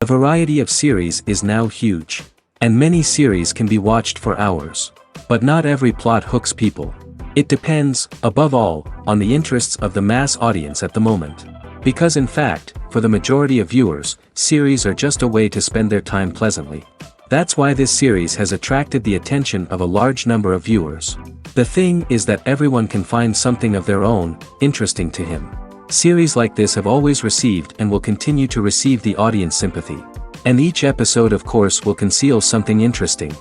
The variety of series is now huge. And many series can be watched for hours. But not every plot hooks people. It depends, above all, on the interests of the mass audience at the moment. Because in fact, for the majority of viewers, series are just a way to spend their time pleasantly. That's why this series has attracted the attention of a large number of viewers. The thing is that everyone can find something of their own, interesting to him. Series like this have always received and will continue to receive the audience sympathy. And each episode of course will conceal something interesting.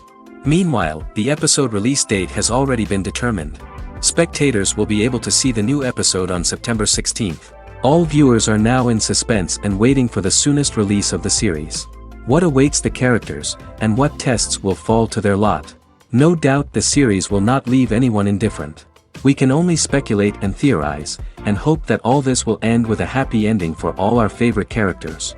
Meanwhile, the episode release date has already been determined. Spectators will be able to see the new episode on September 16th. All viewers are now in suspense and waiting for the soonest release of the series. What awaits the characters, and what tests will fall to their lot? No doubt the series will not leave anyone indifferent. We can only speculate and theorize, and hope that all this will end with a happy ending for all our favorite characters.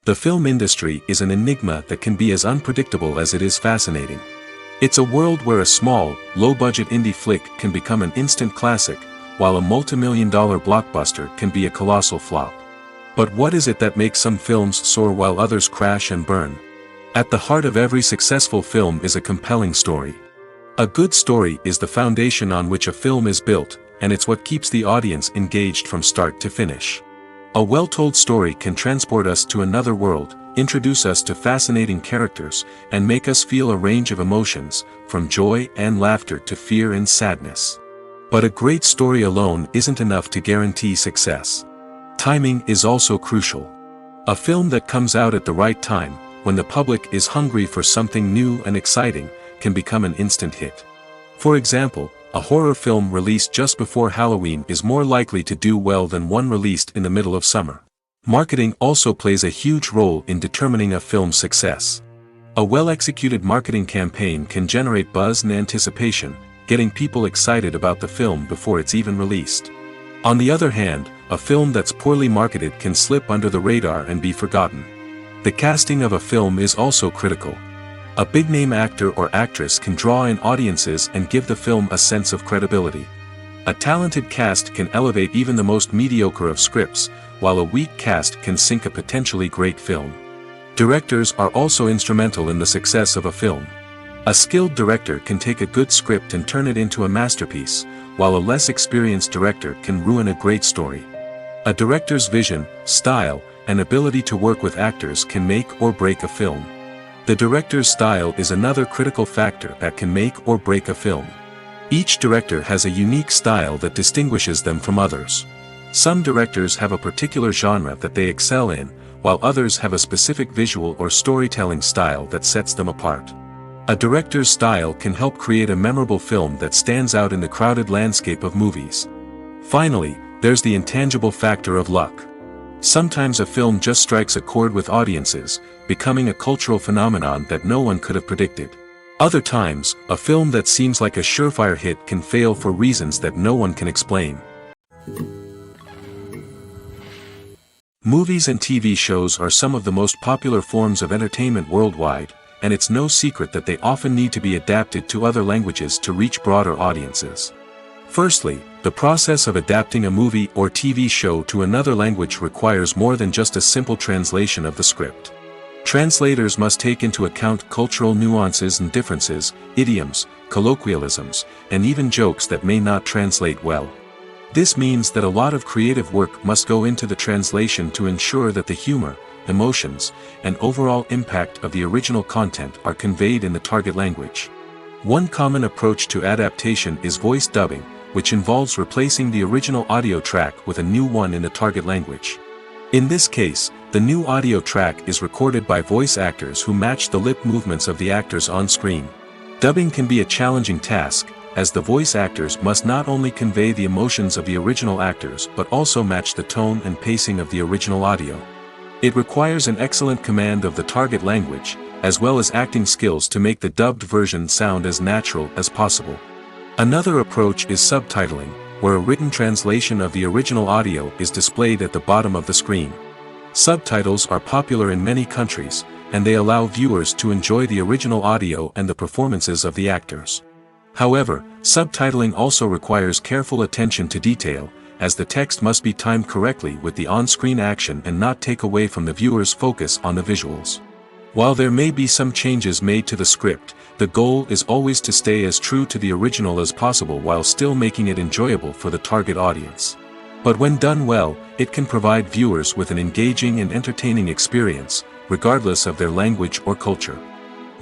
The film industry is an enigma that can be as unpredictable as it is fascinating. It's a world where a small, low-budget indie flick can become an instant classic, while a multi-million-dollar blockbuster can be a colossal flop. But what is it that makes some films soar while others crash and burn? At the heart of every successful film is a compelling story. A good story is the foundation on which a film is built, and it's what keeps the audience engaged from start to finish. A well-told story can transport us to another world, introduce us to fascinating characters, and make us feel a range of emotions, from joy and laughter to fear and sadness. But a great story alone isn't enough to guarantee success. Timing is also crucial. A film that comes out at the right time, when the public is hungry for something new and exciting, can become an instant hit. For example, a horror film released just before Halloween is more likely to do well than one released in the middle of summer. Marketing also plays a huge role in determining a film's success. A well-executed marketing campaign can generate buzz and anticipation, getting people excited about the film before it's even released. On the other hand, a film that's poorly marketed can slip under the radar and be forgotten. The casting of a film is also critical. A big-name actor or actress can draw in audiences and give the film a sense of credibility. A talented cast can elevate even the most mediocre of scripts, while a weak cast can sink a potentially great film. Directors are also instrumental in the success of a film. A skilled director can take a good script and turn it into a masterpiece, while a less experienced director can ruin a great story. A director's vision, style, and ability to work with actors can make or break a film. The director's style is another critical factor that can make or break a film. Each director has a unique style that distinguishes them from others. Some directors have a particular genre that they excel in, while others have a specific visual or storytelling style that sets them apart. A director's style can help create a memorable film that stands out in the crowded landscape of movies. Finally, there's the intangible factor of luck. Sometimes a film just strikes a chord with audiences, becoming a cultural phenomenon that no one could have predicted. Other times, a film that seems like a surefire hit can fail for reasons that no one can explain. Movies and TV shows are some of the most popular forms of entertainment worldwide, and it's no secret that they often need to be adapted to other languages to reach broader audiences. Firstly, the process of adapting a movie or TV show to another language requires more than just a simple translation of the script. Translators must take into account cultural nuances and differences, idioms, colloquialisms, and even jokes that may not translate well. This means that a lot of creative work must go into the translation to ensure that the humor, emotions, and overall impact of the original content are conveyed in the target language. One common approach to adaptation is voice dubbing, which involves replacing the original audio track with a new one in the target language. In this case, the new audio track is recorded by voice actors who match the lip movements of the actors on screen. Dubbing can be a challenging task, as the voice actors must not only convey the emotions of the original actors but also match the tone and pacing of the original audio. It requires an excellent command of the target language, as well as acting skills to make the dubbed version sound as natural as possible. Another approach is subtitling, where a written translation of the original audio is displayed at the bottom of the screen. Subtitles are popular in many countries, and they allow viewers to enjoy the original audio and the performances of the actors. However, subtitling also requires careful attention to detail, as the text must be timed correctly with the on-screen action and not take away from the viewer's focus on the visuals. While there may be some changes made to the script, the goal is always to stay as true to the original as possible while still making it enjoyable for the target audience. But when done well, it can provide viewers with an engaging and entertaining experience, regardless of their language or culture.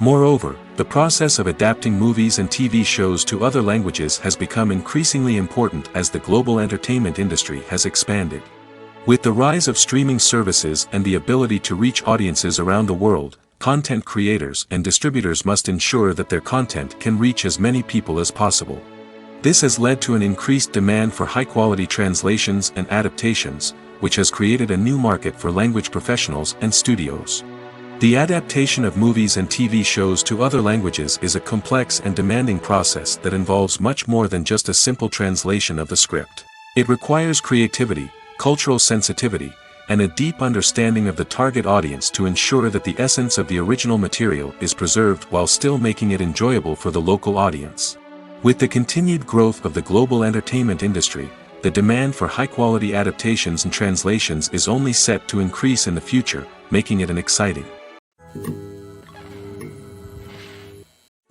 Moreover, the process of adapting movies and TV shows to other languages has become increasingly important as the global entertainment industry has expanded. With the rise of streaming services and the ability to reach audiences around the world, content creators and distributors must ensure that their content can reach as many people as possible. This has led to an increased demand for high-quality translations and adaptations, which has created a new market for language professionals and studios. The adaptation of movies and TV shows to other languages is a complex and demanding process that involves much more than just a simple translation of the script. It requires creativity, cultural sensitivity, and a deep understanding of the target audience to ensure that the essence of the original material is preserved while still making it enjoyable for the local audience. With the continued growth of the global entertainment industry, the demand for high-quality adaptations and translations is only set to increase in the future, making it an exciting.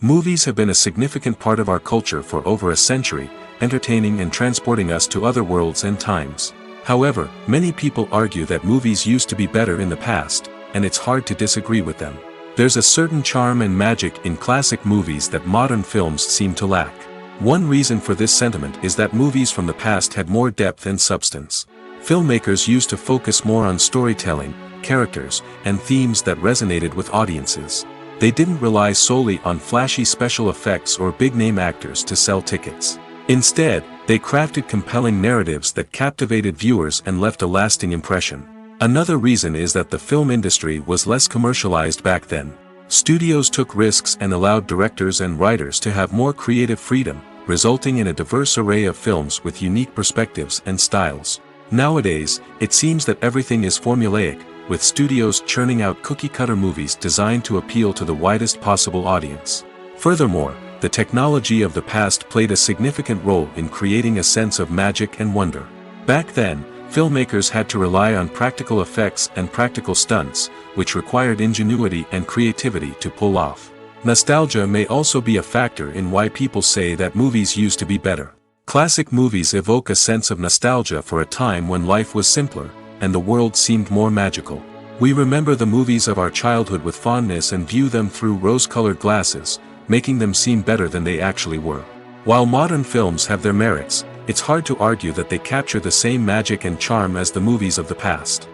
Movies have been a significant part of our culture for over a century, entertaining and transporting us to other worlds and times. However, many people argue that movies used to be better in the past, and it's hard to disagree with them. There's a certain charm and magic in classic movies that modern films seem to lack. One reason for this sentiment is that movies from the past had more depth and substance. Filmmakers used to focus more on storytelling, characters, and themes that resonated with audiences. They didn't rely solely on flashy special effects or big-name actors to sell tickets. Instead, they crafted compelling narratives that captivated viewers and left a lasting impression. Another reason is that the film industry was less commercialized back then. Studios took risks and allowed directors and writers to have more creative freedom, resulting in a diverse array of films with unique perspectives and styles. Nowadays, it seems that everything is formulaic, with studios churning out cookie-cutter movies designed to appeal to the widest possible audience. Furthermore, the technology of the past played a significant role in creating a sense of magic and wonder. Back then, filmmakers had to rely on practical effects and practical stunts, which required ingenuity and creativity to pull off. Nostalgia may also be a factor in why people say that movies used to be better. Classic movies evoke a sense of nostalgia for a time when life was simpler, and the world seemed more magical. We remember the movies of our childhood with fondness and view them through rose-colored glasses, making them seem better than they actually were. While modern films have their merits, it's hard to argue that they capture the same magic and charm as the movies of the past.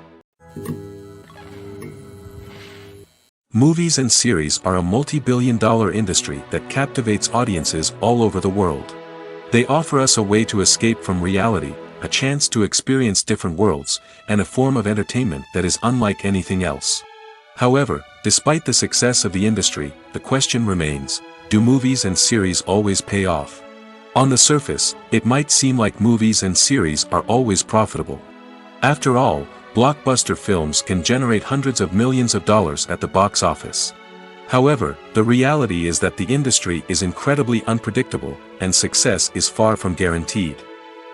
Movies and series are a multi-billion-dollar industry that captivates audiences all over the world. They offer us a way to escape from reality, a chance to experience different worlds, and a form of entertainment that is unlike anything else. However, despite the success of the industry, the question remains, do movies and series always pay off? On the surface, it might seem like movies and series are always profitable. After all, blockbuster films can generate hundreds of millions of dollars at the box office. However, the reality is that the industry is incredibly unpredictable, and success is far from guaranteed.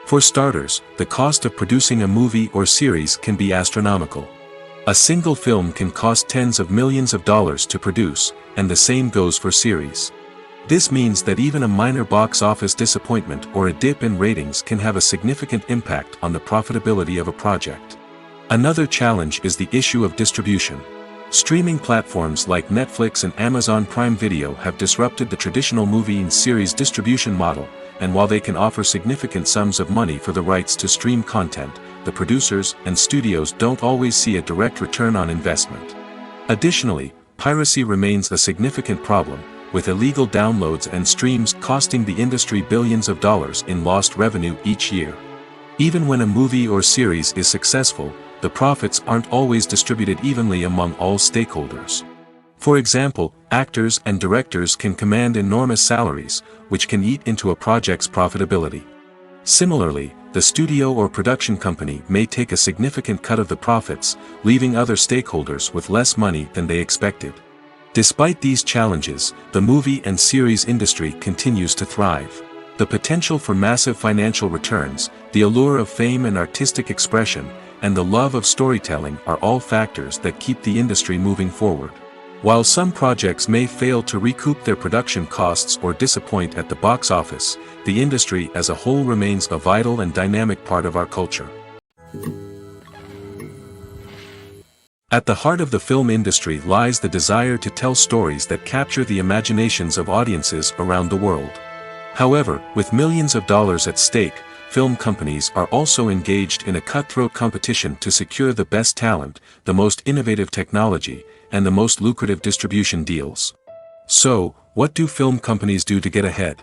For starters, the cost of producing a movie or series can be astronomical. A single film can cost tens of millions of dollars to produce, and the same goes for series. This means that even a minor box office disappointment or a dip in ratings can have a significant impact on the profitability of a project. Another challenge is the issue of distribution. Streaming platforms like Netflix and Amazon Prime Video have disrupted the traditional movie and series distribution model, and while they can offer significant sums of money for the rights to stream content, the producers and studios don't always see a direct return on investment. Additionally, piracy remains a significant problem, with illegal downloads and streams costing the industry billions of dollars in lost revenue each year. Even when a movie or series is successful, the profits aren't always distributed evenly among all stakeholders. For example, actors and directors can command enormous salaries, which can eat into a project's profitability. Similarly, the studio or production company may take a significant cut of the profits, leaving other stakeholders with less money than they expected. Despite these challenges, the movie and series industry continues to thrive. The potential for massive financial returns, the allure of fame and artistic expression, and the love of storytelling are all factors that keep the industry moving forward. While some projects may fail to recoup their production costs or disappoint at the box office, the industry as a whole remains a vital and dynamic part of our culture. At the heart of the film industry lies the desire to tell stories that capture the imaginations of audiences around the world. However, with millions of dollars at stake, film companies are also engaged in a cutthroat competition to secure the best talent, the most innovative technology, and the most lucrative distribution deals. So, what do film companies do to get ahead?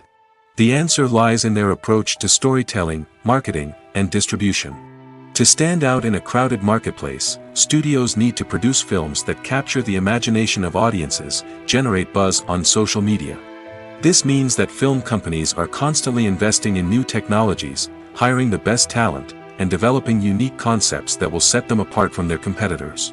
The answer lies in their approach to storytelling, marketing, and distribution. To stand out in a crowded marketplace, studios need to produce films that capture the imagination of audiences, generate buzz on social media. This means that film companies are constantly investing in new technologies, hiring the best talent, and developing unique concepts that will set them apart from their competitors.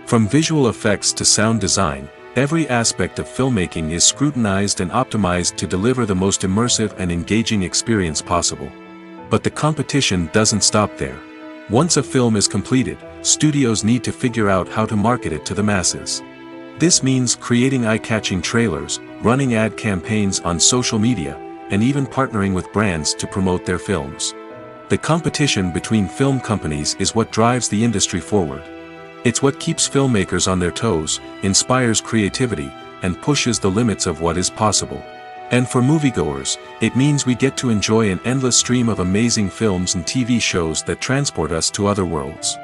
From visual effects to sound design, every aspect of filmmaking is scrutinized and optimized to deliver the most immersive and engaging experience possible. But the competition doesn't stop there. Once a film is completed, studios need to figure out how to market it to the masses. This means creating eye-catching trailers, running ad campaigns on social media, and even partnering with brands to promote their films. The competition between film companies is what drives the industry forward. It's what keeps filmmakers on their toes, inspires creativity, and pushes the limits of what is possible. And for moviegoers, it means we get to enjoy an endless stream of amazing films and TV shows that transport us to other worlds.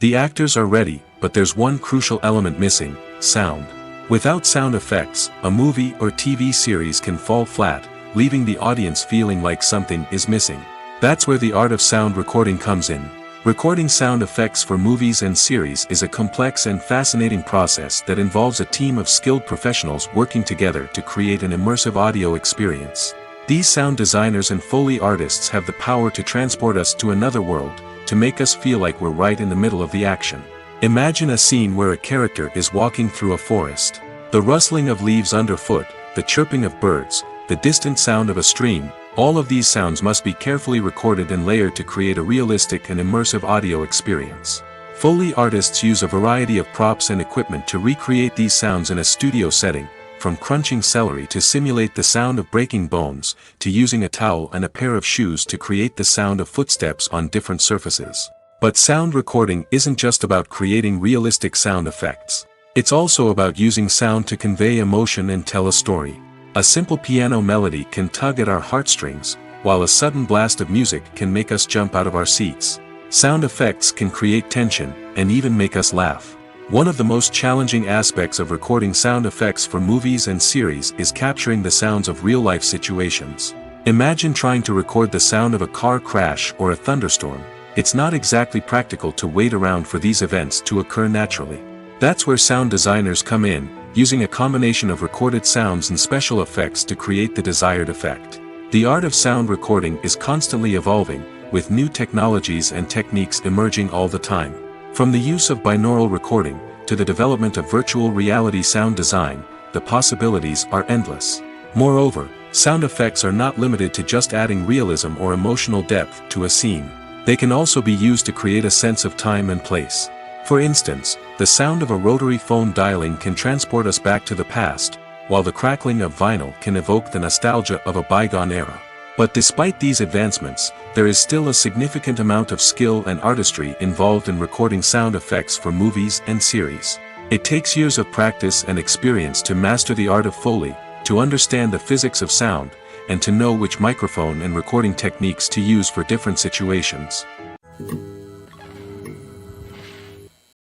The actors are ready, but there's one crucial element missing: sound. Without sound effects, a movie or TV series can fall flat, leaving the audience feeling like something is missing. That's where the art of sound recording comes in. Recording sound effects for movies and series is a complex and fascinating process that involves a team of skilled professionals working together to create an immersive audio experience. These sound designers and Foley artists have the power to transport us to another world, to make us feel like we're right in the middle of the action. Imagine a scene where a character is walking through a forest. The rustling of leaves underfoot, the chirping of birds, the distant sound of a stream, all of these sounds must be carefully recorded and layered to create a realistic and immersive audio experience. Foley artists use a variety of props and equipment to recreate these sounds in a studio setting, from crunching celery to simulate the sound of breaking bones, to using a towel and a pair of shoes to create the sound of footsteps on different surfaces. But sound recording isn't just about creating realistic sound effects. It's also about using sound to convey emotion and tell a story. A simple piano melody can tug at our heartstrings, while a sudden blast of music can make us jump out of our seats. Sound effects can create tension, and even make us laugh. One of the most challenging aspects of recording sound effects for movies and series is capturing the sounds of real-life situations. Imagine trying to record the sound of a car crash or a thunderstorm. It's not exactly practical to wait around for these events to occur naturally. That's where sound designers come in, using a combination of recorded sounds and special effects to create the desired effect. The art of sound recording is constantly evolving, with new technologies and techniques emerging all the time. From the use of binaural recording, to the development of virtual reality sound design, the possibilities are endless. Moreover, sound effects are not limited to just adding realism or emotional depth to a scene. They can also be used to create a sense of time and place. For instance, the sound of a rotary phone dialing can transport us back to the past, while the crackling of vinyl can evoke the nostalgia of a bygone era. But despite these advancements, there is still a significant amount of skill and artistry involved in recording sound effects for movies and series. It takes years of practice and experience to master the art of Foley, to understand the physics of sound, and to know which microphone and recording techniques to use for different situations.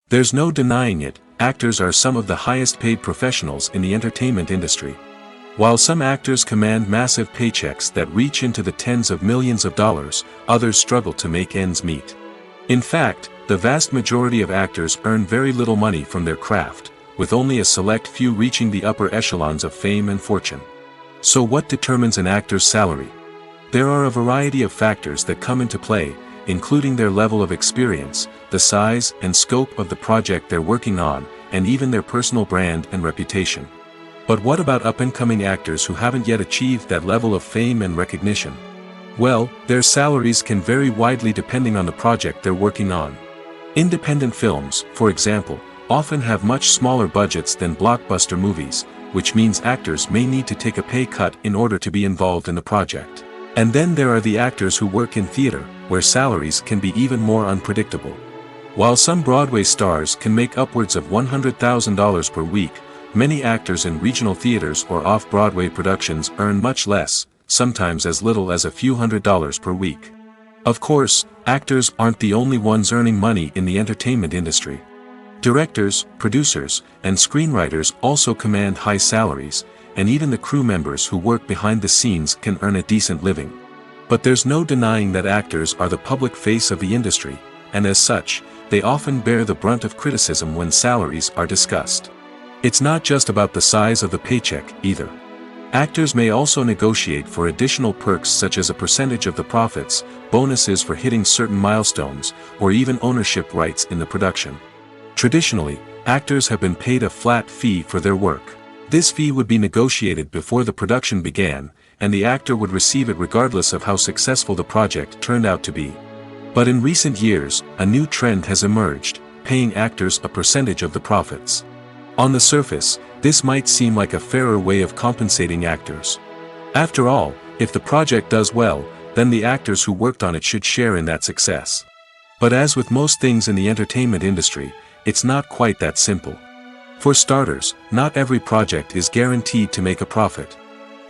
There's no denying it, actors are some of the highest paid professionals in the entertainment industry. While some actors command massive paychecks that reach into the tens of millions of dollars, others struggle to make ends meet. In fact, the vast majority of actors earn very little money from their craft, with only a select few reaching the upper echelons of fame and fortune. So what determines an actor's salary? There are a variety of factors that come into play, including their level of experience, the size and scope of the project they're working on, and even their personal brand and reputation. But what about up-and-coming actors who haven't yet achieved that level of fame and recognition? Well, their salaries can vary widely depending on the project they're working on. Independent films, for example, often have much smaller budgets than blockbuster movies, which means actors may need to take a pay cut in order to be involved in the project. And then there are the actors who work in theater, where salaries can be even more unpredictable. While some Broadway stars can make upwards of $100,000 per week, many actors in regional theaters or off-Broadway productions earn much less, sometimes as little as a few $100s per week. Of course, actors aren't the only ones earning money in the entertainment industry. Directors, producers, and screenwriters also command high salaries, and even the crew members who work behind the scenes can earn a decent living. But there's no denying that actors are the public face of the industry, and as such, they often bear the brunt of criticism when salaries are discussed. It's not just about the size of the paycheck, either. Actors may also negotiate for additional perks such as a percentage of the profits, bonuses for hitting certain milestones, or even ownership rights in the production. Traditionally, actors have been paid a flat fee for their work. This fee would be negotiated before the production began, and the actor would receive it regardless of how successful the project turned out to be. But in recent years, a new trend has emerged, paying actors a percentage of the profits. On the surface, this might seem like a fairer way of compensating actors. After all, if the project does well, then the actors who worked on it should share in that success. But as with most things in the entertainment industry, it's not quite that simple. For starters, not every project is guaranteed to make a profit.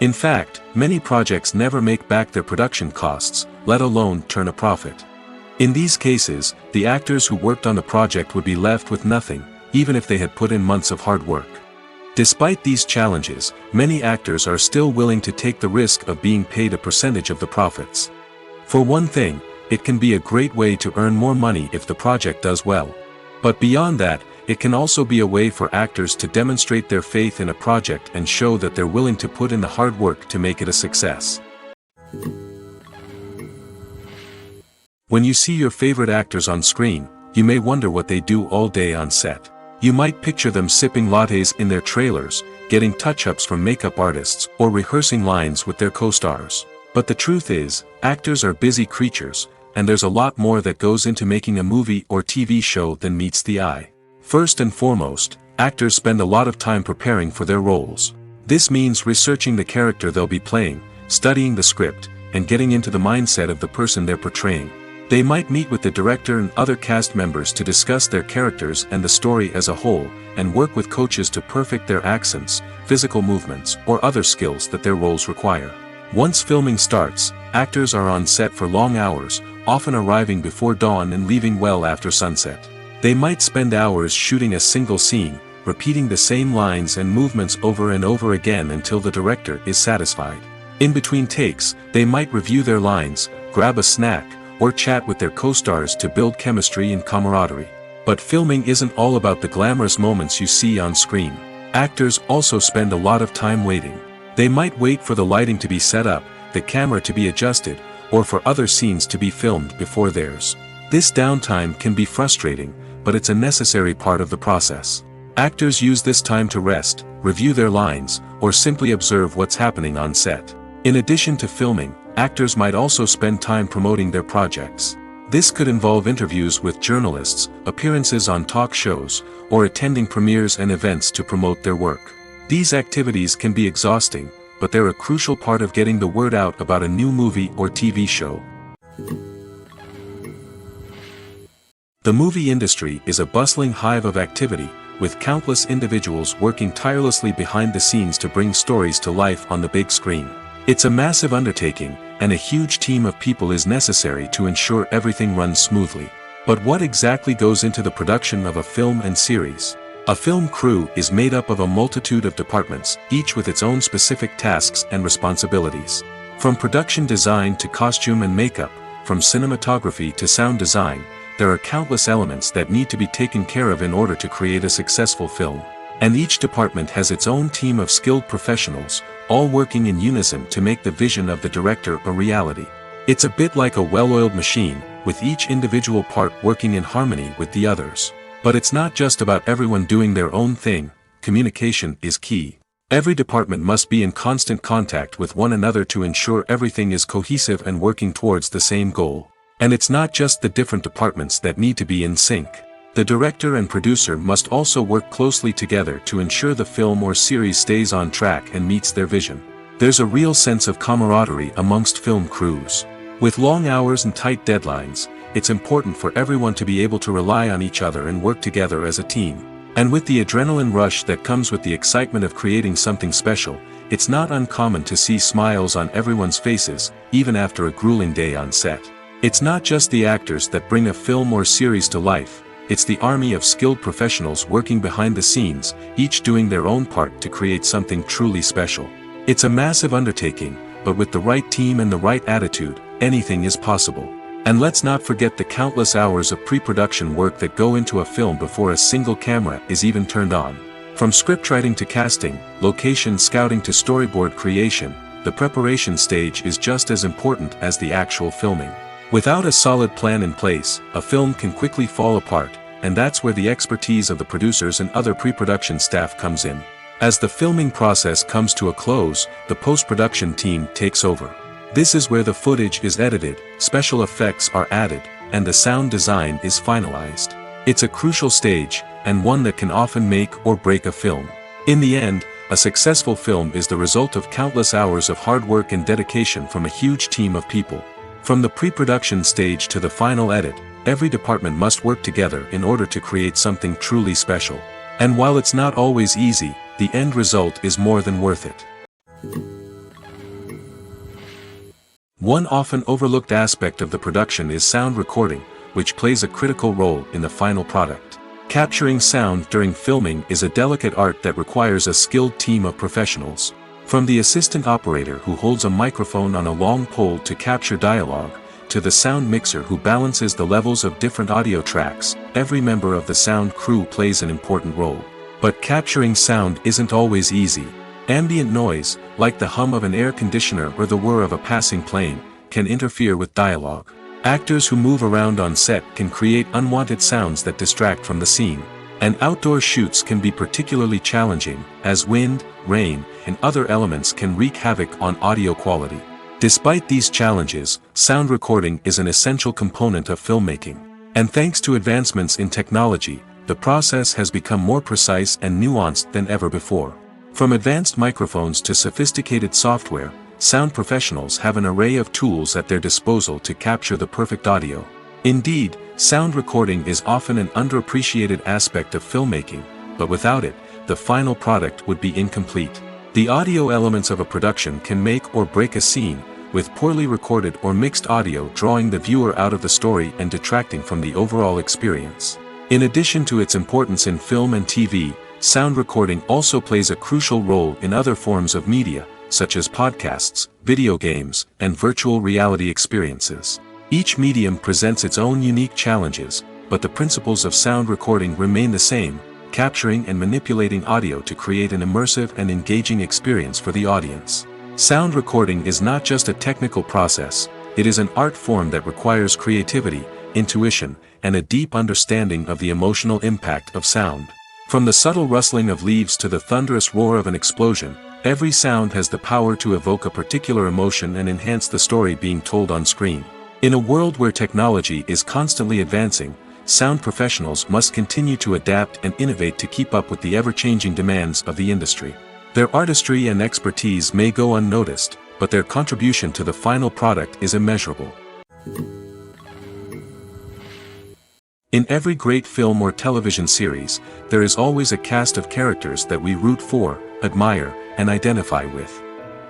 In fact, many projects never make back their production costs, let alone turn a profit. In these cases, the actors who worked on the project would be left with nothing, even if they had put in months of hard work. Despite these challenges, many actors are still willing to take the risk of being paid a percentage of the profits. For one thing, it can be a great way to earn more money if the project does well. But beyond that, it can also be a way for actors to demonstrate their faith in a project and show that they're willing to put in the hard work to make it a success. When you see your favorite actors on screen, you may wonder what they do all day on set. You might picture them sipping lattes in their trailers, getting touch-ups from makeup artists, or rehearsing lines with their co-stars. But the truth is, actors are busy creatures, and there's a lot more that goes into making a movie or TV show than meets the eye. First and foremost, actors spend a lot of time preparing for their roles. This means researching the character they'll be playing, studying the script, and getting into the mindset of the person they're portraying. They might meet with the director and other cast members to discuss their characters and the story as a whole, and work with coaches to perfect their accents, physical movements, or other skills that their roles require. Once filming starts, actors are on set for long hours, often arriving before dawn and leaving well after sunset. They might spend hours shooting a single scene, repeating the same lines and movements over and over again until the director is satisfied. In between takes, they might review their lines, grab a snack, or chat with their co-stars to build chemistry and camaraderie. But filming isn't all about the glamorous moments you see on screen. Actors also spend a lot of time waiting. They might wait for the lighting to be set up, the camera to be adjusted, or for other scenes to be filmed before theirs. This downtime can be frustrating, but it's a necessary part of the process. Actors use this time to rest, review their lines, or simply observe what's happening on set. In addition to filming, actors might also spend time promoting their projects. This could involve interviews with journalists, appearances on talk shows, or attending premieres and events to promote their work. These activities can be exhausting, but they're a crucial part of getting the word out about a new movie or TV show. The movie industry is a bustling hive of activity, with countless individuals working tirelessly behind the scenes to bring stories to life on the big screen. It's a massive undertaking, and a huge team of people is necessary to ensure everything runs smoothly. But what exactly goes into the production of a film and series? A film crew is made up of a multitude of departments, each with its own specific tasks and responsibilities. From production design to costume and makeup, from cinematography to sound design, there are countless elements that need to be taken care of in order to create a successful film. And each department has its own team of skilled professionals, all working in unison to make the vision of the director a reality. It's a bit like a well-oiled machine, with each individual part working in harmony with the others. But it's not just about everyone doing their own thing. Communication is key. Every department must be in constant contact with one another to ensure everything is cohesive and working towards the same goal. And it's not just the different departments that need to be in sync. The director and producer must also work closely together to ensure the film or series stays on track and meets their vision. There's a real sense of camaraderie amongst film crews. With long hours and tight deadlines, it's important for everyone to be able to rely on each other and work together as a team. And with the adrenaline rush that comes with the excitement of creating something special, it's not uncommon to see smiles on everyone's faces, even after a grueling day on set. It's not just the actors that bring a film or series to life, it's the army of skilled professionals working behind the scenes, each doing their own part to create something truly special. It's a massive undertaking, but with the right team and the right attitude, anything is possible. And let's not forget the countless hours of pre-production work that go into a film before a single camera is even turned on. From scriptwriting to casting, location scouting to storyboard creation, the preparation stage is just as important as the actual filming. Without a solid plan in place, a film can quickly fall apart, and that's where the expertise of the producers and other pre-production staff comes in. As the filming process comes to a close, the post-production team takes over. This is where the footage is edited, special effects are added, and the sound design is finalized. It's a crucial stage, and one that can often make or break a film. In the end, a successful film is the result of countless hours of hard work and dedication from a huge team of people. From the pre-production stage to the final edit, every department must work together in order to create something truly special. And while it's not always easy, the end result is more than worth it. One often overlooked aspect of the production is sound recording, which plays a critical role in the final product. Capturing sound during filming is a delicate art that requires a skilled team of professionals. From the assistant operator who holds a microphone on a long pole to capture dialogue, to the sound mixer who balances the levels of different audio tracks, every member of the sound crew plays an important role. But capturing sound isn't always easy. Ambient noise, like the hum of an air conditioner or the whir of a passing plane, can interfere with dialogue. Actors who move around on set can create unwanted sounds that distract from the scene. And outdoor shoots can be particularly challenging, as wind, rain, and other elements can wreak havoc on audio quality. Despite these challenges, sound recording is an essential component of filmmaking. And thanks to advancements in technology, the process has become more precise and nuanced than ever before. From advanced microphones to sophisticated software, sound professionals have an array of tools at their disposal to capture the perfect audio. Indeed, sound recording is often an underappreciated aspect of filmmaking, but without it, the final product would be incomplete. The audio elements of a production can make or break a scene, with poorly recorded or mixed audio drawing the viewer out of the story and detracting from the overall experience. In addition to its importance in film and TV, sound recording also plays a crucial role in other forms of media, such as podcasts, video games, and virtual reality experiences. Each medium presents its own unique challenges, but the principles of sound recording remain the same, capturing and manipulating audio to create an immersive and engaging experience for the audience. Sound recording is not just a technical process, it is an art form that requires creativity, intuition, and a deep understanding of the emotional impact of sound. From the subtle rustling of leaves to the thunderous roar of an explosion, every sound has the power to evoke a particular emotion and enhance the story being told on screen. In a world where technology is constantly advancing, sound professionals must continue to adapt and innovate to keep up with the ever-changing demands of the industry. Their artistry and expertise may go unnoticed, but their contribution to the final product is immeasurable. In every great film or television series, there is always a cast of characters that we root for, admire, and identify with.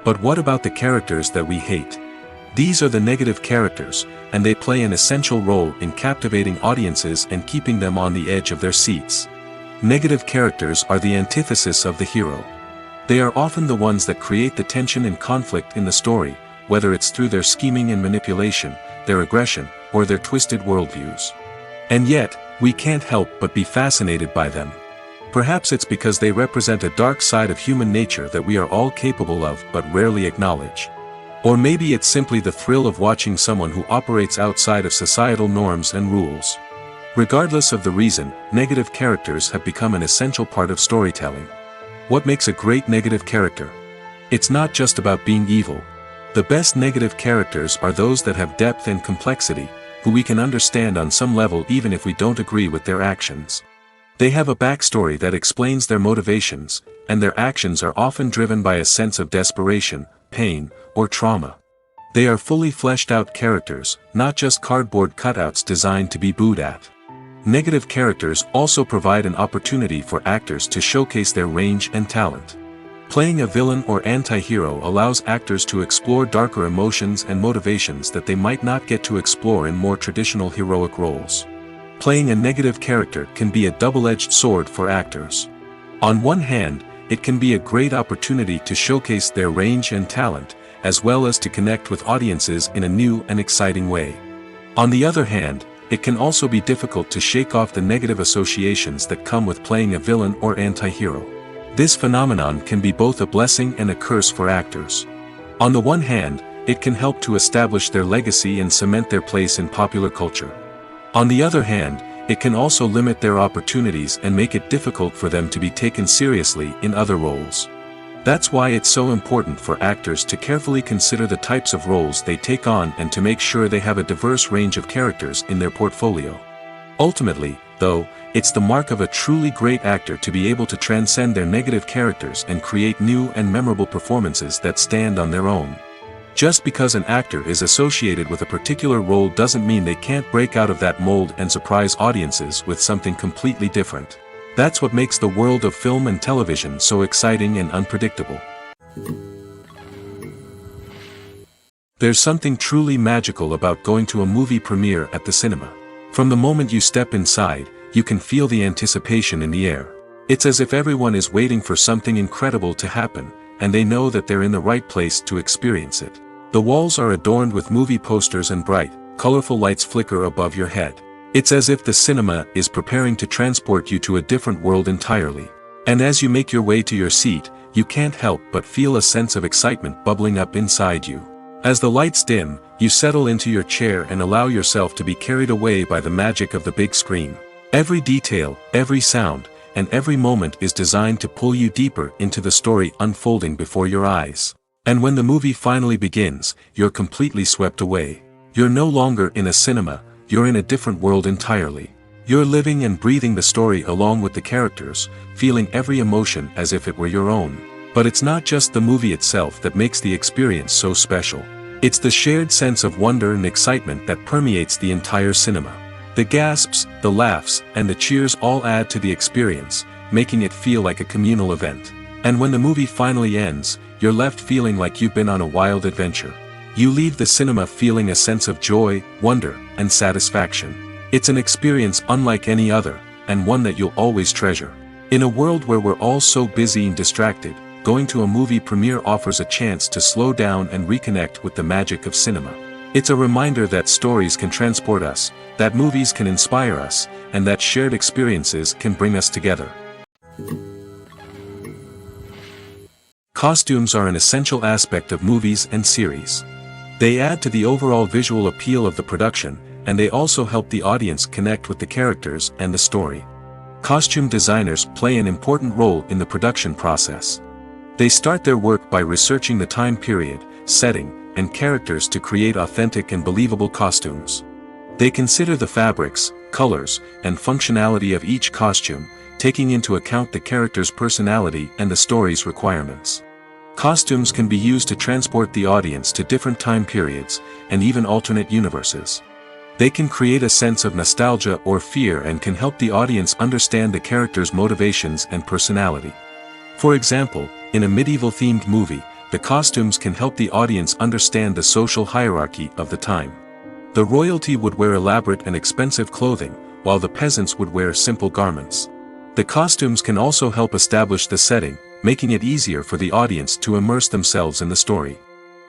But what about the characters that we hate? These are the negative characters, and they play an essential role in captivating audiences and keeping them on the edge of their seats. Negative characters are the antithesis of the hero. They are often the ones that create the tension and conflict in the story, whether it's through their scheming and manipulation, their aggression, or their twisted worldviews. And yet, we can't help but be fascinated by them. Perhaps it's because they represent a dark side of human nature that we are all capable of but rarely acknowledge. Or maybe it's simply the thrill of watching someone who operates outside of societal norms and rules. Regardless of the reason, negative characters have become an essential part of storytelling. What makes a great negative character? It's not just about being evil. The best negative characters are those that have depth and complexity, who we can understand on some level even if we don't agree with their actions. They have a backstory that explains their motivations, and their actions are often driven by a sense of desperation, pain, or trauma. They are fully fleshed out characters, not just cardboard cutouts designed to be booed at. Negative characters also provide an opportunity for actors to showcase their range and talent. Playing a villain or anti-hero allows actors to explore darker emotions and motivations that they might not get to explore in more traditional heroic roles. Playing a negative character can be a double-edged sword for actors. On one hand, it can be a great opportunity to showcase their range and talent, as well as to connect with audiences in a new and exciting way. On the other hand, it can also be difficult to shake off the negative associations that come with playing a villain or anti-hero. This phenomenon can be both a blessing and a curse for actors. On the one hand, it can help to establish their legacy and cement their place in popular culture. On the other hand, it can also limit their opportunities and make it difficult for them to be taken seriously in other roles. That's why it's so important for actors to carefully consider the types of roles they take on and to make sure they have a diverse range of characters in their portfolio. Ultimately, though, it's the mark of a truly great actor to be able to transcend their negative characters and create new and memorable performances that stand on their own. Just because an actor is associated with a particular role doesn't mean they can't break out of that mold and surprise audiences with something completely different. That's what makes the world of film and television so exciting and unpredictable. There's something truly magical about going to a movie premiere at the cinema. From the moment you step inside, you can feel the anticipation in the air. It's as if everyone is waiting for something incredible to happen, and they know that they're in the right place to experience it. The walls are adorned with movie posters and bright, colorful lights flicker above your head. It's as if the cinema is preparing to transport you to a different world entirely. And as you make your way to your seat, you can't help but feel a sense of excitement bubbling up inside you. As the lights dim, you settle into your chair and allow yourself to be carried away by the magic of the big screen. Every detail, every sound, and every moment is designed to pull you deeper into the story unfolding before your eyes. And when the movie finally begins, you're completely swept away. You're no longer in a cinema, you're in a different world entirely. You're living and breathing the story along with the characters, feeling every emotion as if it were your own. But it's not just the movie itself that makes the experience so special. It's the shared sense of wonder and excitement that permeates the entire cinema. The gasps, the laughs, and the cheers all add to the experience, making it feel like a communal event. And when the movie finally ends, you're left feeling like you've been on a wild adventure. You leave the cinema feeling a sense of joy, wonder, and satisfaction. It's an experience unlike any other, and one that you'll always treasure. In a world where we're all so busy and distracted, going to a movie premiere offers a chance to slow down and reconnect with the magic of cinema. It's a reminder that stories can transport us, that movies can inspire us, and that shared experiences can bring us together. Costumes are an essential aspect of movies and series. They add to the overall visual appeal of the production, and they also help the audience connect with the characters and the story. Costume designers play an important role in the production process. They start their work by researching the time period, setting, and characters to create authentic and believable costumes. They consider the fabrics, colors, and functionality of each costume, taking into account the character's personality and the story's requirements. Costumes can be used to transport the audience to different time periods, and even alternate universes. They can create a sense of nostalgia or fear and can help the audience understand the character's motivations and personality. For example, in a medieval-themed movie, the costumes can help the audience understand the social hierarchy of the time. The royalty would wear elaborate and expensive clothing, while the peasants would wear simple garments. The costumes can also help establish the setting, making it easier for the audience to immerse themselves in the story.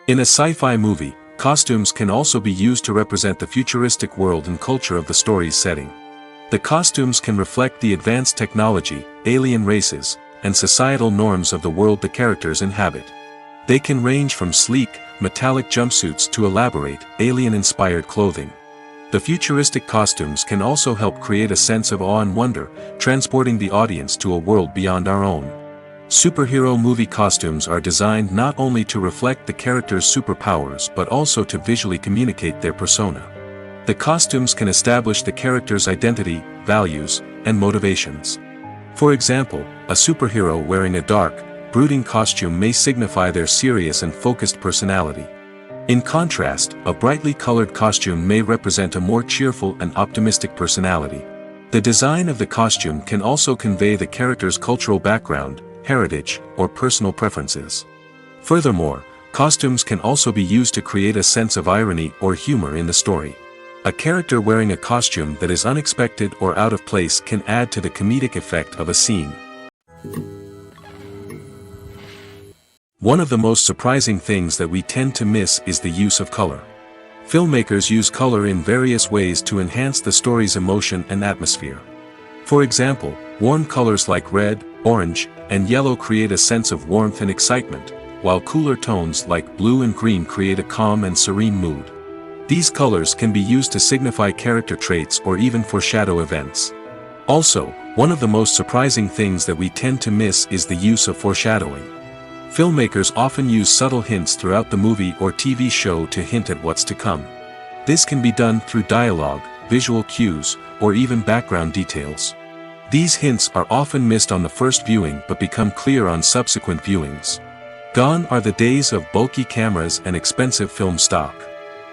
In a sci-fi movie, costumes can also be used to represent the futuristic world and culture of the story's setting. The costumes can reflect the advanced technology, alien races, and societal norms of the world the characters inhabit. They can range from sleek, metallic jumpsuits to elaborate, alien-inspired clothing. The futuristic costumes can also help create a sense of awe and wonder, transporting the audience to a world beyond our own. Superhero movie costumes are designed not only to reflect the character's superpowers but also to visually communicate their persona. The costumes can establish the character's identity, values, and motivations. For example, a superhero wearing a dark, brooding costume may signify their serious and focused personality. In contrast, a brightly colored costume may represent a more cheerful and optimistic personality. The design of the costume can also convey the character's cultural background, heritage, or personal preferences. Furthermore, costumes can also be used to create a sense of irony or humor in the story. A character wearing a costume that is unexpected or out of place can add to the comedic effect of a scene. One of the most surprising things that we tend to miss is the use of color. Filmmakers use color in various ways to enhance the story's emotion and atmosphere. For example, warm colors like red, orange, and yellow create a sense of warmth and excitement, while cooler tones like blue and green create a calm and serene mood. These colors can be used to signify character traits or even foreshadow events. Also, one of the most surprising things that we tend to miss is the use of foreshadowing. Filmmakers often use subtle hints throughout the movie or TV show to hint at what's to come. This can be done through dialogue, visual cues, or even background details. These hints are often missed on the first viewing but become clear on subsequent viewings. Gone are the days of bulky cameras and expensive film stock.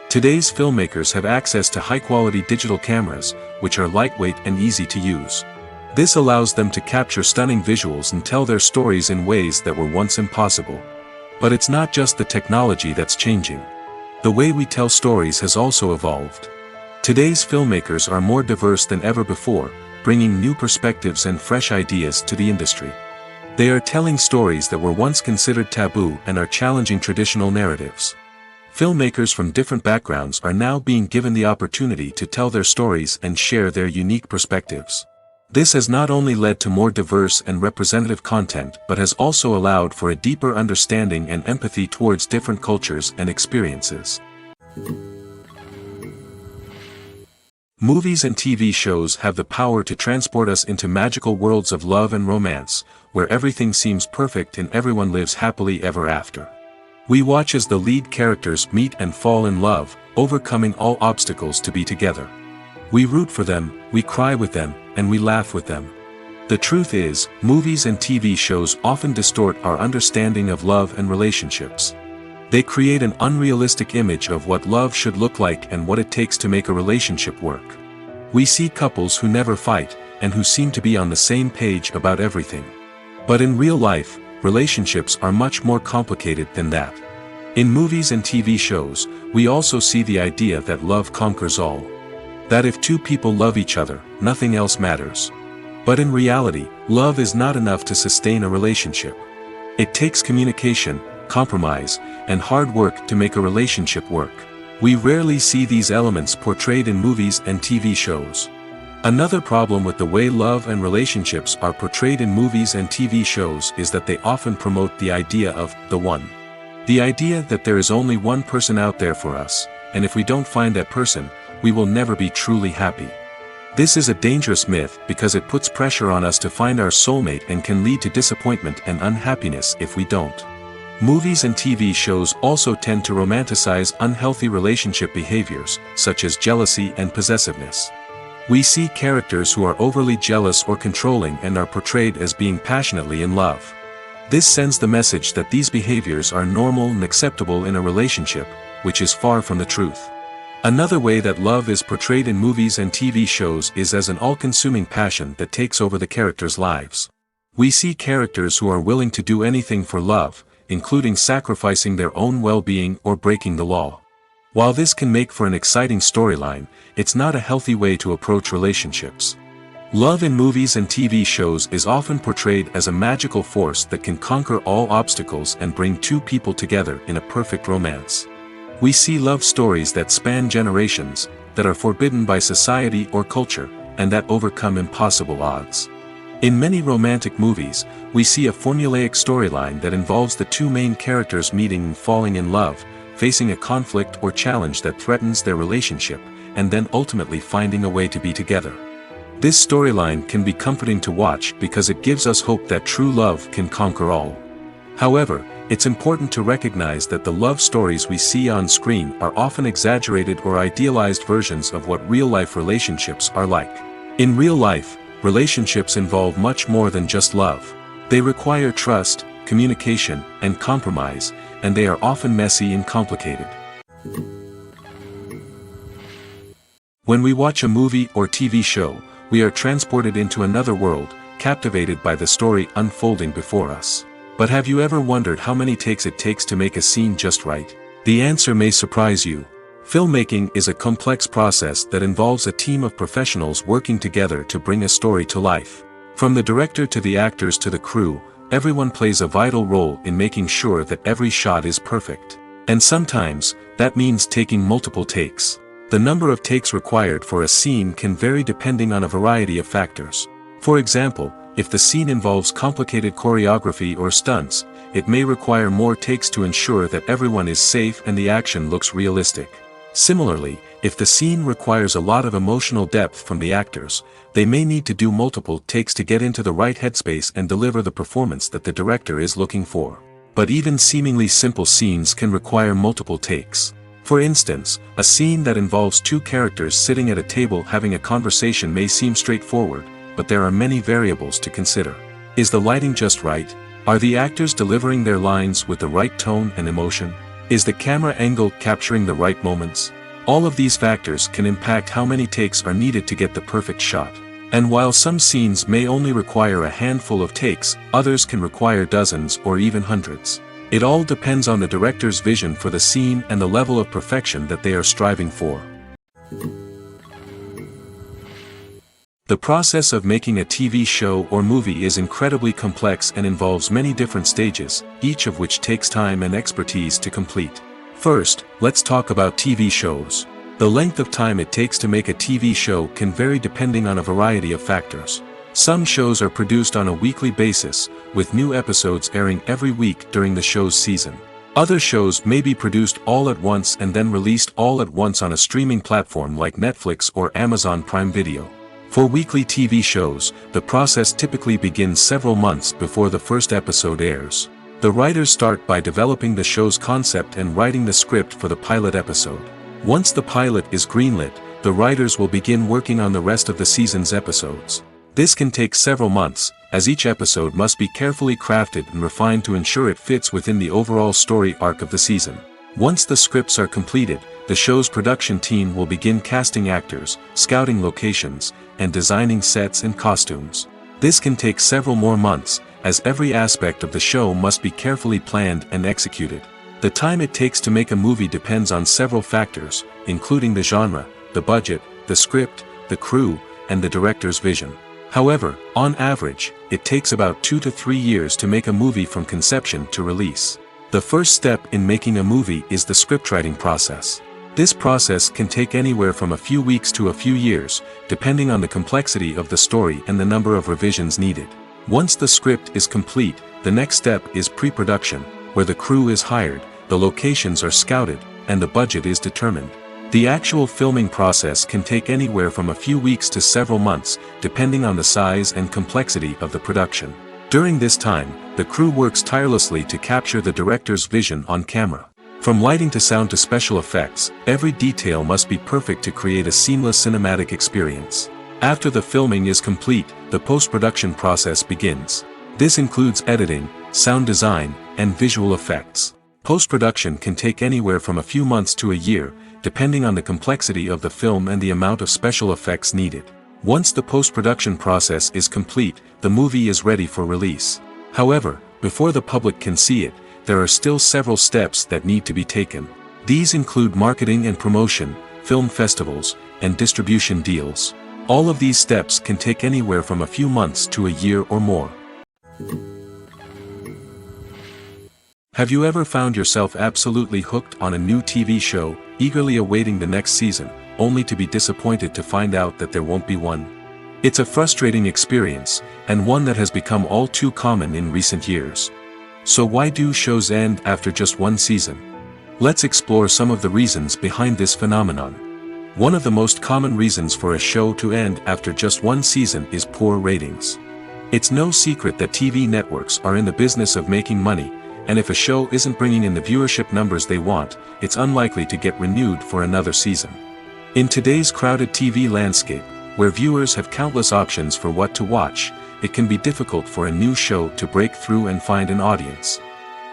Today's filmmakers have access to high-quality digital cameras, which are lightweight and easy to use. This allows them to capture stunning visuals and tell their stories in ways that were once impossible. But it's not just the technology that's changing. The way we tell stories has also evolved. Today's filmmakers are more diverse than ever before, bringing new perspectives and fresh ideas to the industry. They are telling stories that were once considered taboo and are challenging traditional narratives. Filmmakers from different backgrounds are now being given the opportunity to tell their stories and share their unique perspectives. This has not only led to more diverse and representative content but has also allowed for a deeper understanding and empathy towards different cultures and experiences. Movies and TV shows have the power to transport us into magical worlds of love and romance, where everything seems perfect and everyone lives happily ever after. We watch as the lead characters meet and fall in love, overcoming all obstacles to be together. We root for them, we cry with them, and we laugh with them. The truth is, movies and TV shows often distort our understanding of love and relationships. They create an unrealistic image of what love should look like and what it takes to make a relationship work. We see couples who never fight, and who seem to be on the same page about everything. But in real life, relationships are much more complicated than that. In movies and TV shows, we also see the idea that love conquers all. That if two people love each other, nothing else matters. But in reality, love is not enough to sustain a relationship. It takes communication, compromise, and hard work to make a relationship work. We rarely see these elements portrayed in movies and TV shows. Another problem with the way love and relationships are portrayed in movies and TV shows is that they often promote the idea of the one. The idea that there is only one person out there for us, and if we don't find that person, we will never be truly happy. This is a dangerous myth because it puts pressure on us to find our soulmate and can lead to disappointment and unhappiness if we don't. Movies and TV shows also tend to romanticize unhealthy relationship behaviors, such as jealousy and possessiveness. We see characters who are overly jealous or controlling and are portrayed as being passionately in love. This sends the message that these behaviors are normal and acceptable in a relationship, which is far from the truth. Another way that love is portrayed in movies and TV shows is as an all-consuming passion that takes over the characters' lives. We see characters who are willing to do anything for love, including sacrificing their own well-being or breaking the law. While this can make for an exciting storyline, it's not a healthy way to approach relationships. Love in movies and TV shows is often portrayed as a magical force that can conquer all obstacles and bring two people together in a perfect romance. We see love stories that span generations, that are forbidden by society or culture, and that overcome impossible odds. In many romantic movies, we see a formulaic storyline that involves the two main characters meeting and falling in love, facing a conflict or challenge that threatens their relationship, and then ultimately finding a way to be together. This storyline can be comforting to watch because it gives us hope that true love can conquer all. However, it's important to recognize that the love stories we see on screen are often exaggerated or idealized versions of what real-life relationships are like. In real life, relationships involve much more than just love. They require trust, communication, and compromise, and they are often messy and complicated. When we watch a movie or TV show, we are transported into another world, captivated by the story unfolding before us. But have you ever wondered how many takes it takes to make a scene just right? The answer may surprise you. Filmmaking is a complex process that involves a team of professionals working together to bring a story to life. From the director to the actors to the crew, everyone plays a vital role in making sure that every shot is perfect. And sometimes, that means taking multiple takes. The number of takes required for a scene can vary depending on a variety of factors. For example, if the scene involves complicated choreography or stunts, it may require more takes to ensure that everyone is safe and the action looks realistic. Similarly, if the scene requires a lot of emotional depth from the actors, they may need to do multiple takes to get into the right headspace and deliver the performance that the director is looking for. But even seemingly simple scenes can require multiple takes. For instance, a scene that involves two characters sitting at a table having a conversation may seem straightforward, but there are many variables to consider. Is the lighting just right? Are the actors delivering their lines with the right tone and emotion? Is the camera angle capturing the right moments? All of these factors can impact how many takes are needed to get the perfect shot. And while some scenes may only require a handful of takes, others can require dozens or even hundreds. It all depends on the director's vision for the scene and the level of perfection that they are striving for. The process of making a TV show or movie is incredibly complex and involves many different stages, each of which takes time and expertise to complete. First, let's talk about TV shows. The length of time it takes to make a TV show can vary depending on a variety of factors. Some shows are produced on a weekly basis, with new episodes airing every week during the show's season. Other shows may be produced all at once and then released all at once on a streaming platform like Netflix or Amazon Prime Video. For weekly TV shows, the process typically begins several months before the first episode airs. The writers start by developing the show's concept and writing the script for the pilot episode. Once the pilot is greenlit, the writers will begin working on the rest of the season's episodes. This can take several months, as each episode must be carefully crafted and refined to ensure it fits within the overall story arc of the season. Once the scripts are completed, the show's production team will begin casting actors, scouting locations, and designing sets and costumes. This can take several more months, as every aspect of the show must be carefully planned and executed. The time it takes to make a movie depends on several factors, including the genre, the budget, the script, the crew, and the director's vision. However, on average, it takes about 2 to 3 years to make a movie from conception to release. The first step in making a movie is the scriptwriting process. This process can take anywhere from a few weeks to a few years, depending on the complexity of the story and the number of revisions needed. Once the script is complete, the next step is pre-production, where the crew is hired, the locations are scouted, and the budget is determined. The actual filming process can take anywhere from a few weeks to several months, depending on the size and complexity of the production. During this time, the crew works tirelessly to capture the director's vision on camera. From lighting to sound to special effects, every detail must be perfect to create a seamless cinematic experience. After the filming is complete, the post-production process begins. This includes editing, sound design, and visual effects. Post-production can take anywhere from a few months to a year, depending on the complexity of the film and the amount of special effects needed. Once the post-production process is complete, the movie is ready for release. However, before the public can see it, there are still several steps that need to be taken. These include marketing and promotion, film festivals, and distribution deals. All of these steps can take anywhere from a few months to a year or more. Have you ever found yourself absolutely hooked on a new TV show, eagerly awaiting the next season, only to be disappointed to find out that there won't be one? It's a frustrating experience, and one that has become all too common in recent years. So why do shows end after just one season? Let's explore some of the reasons behind this phenomenon. One of the most common reasons for a show to end after just one season is poor ratings. It's no secret that TV networks are in the business of making money, and if a show isn't bringing in the viewership numbers they want, it's unlikely to get renewed for another season. In today's crowded TV landscape, where viewers have countless options for what to watch, it can be difficult for a new show to break through and find an audience.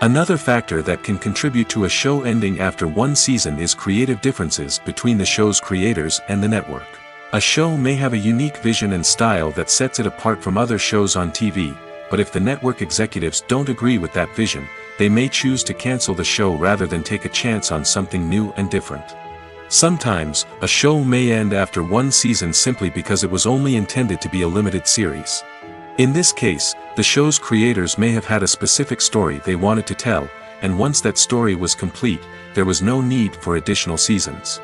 Another factor that can contribute to a show ending after one season is creative differences between the show's creators and the network. A show may have a unique vision and style that sets it apart from other shows on TV, but if the network executives don't agree with that vision, they may choose to cancel the show rather than take a chance on something new and different. Sometimes, a show may end after one season simply because it was only intended to be a limited series. In this case, the show's creators may have had a specific story they wanted to tell, and once that story was complete, there was no need for additional seasons.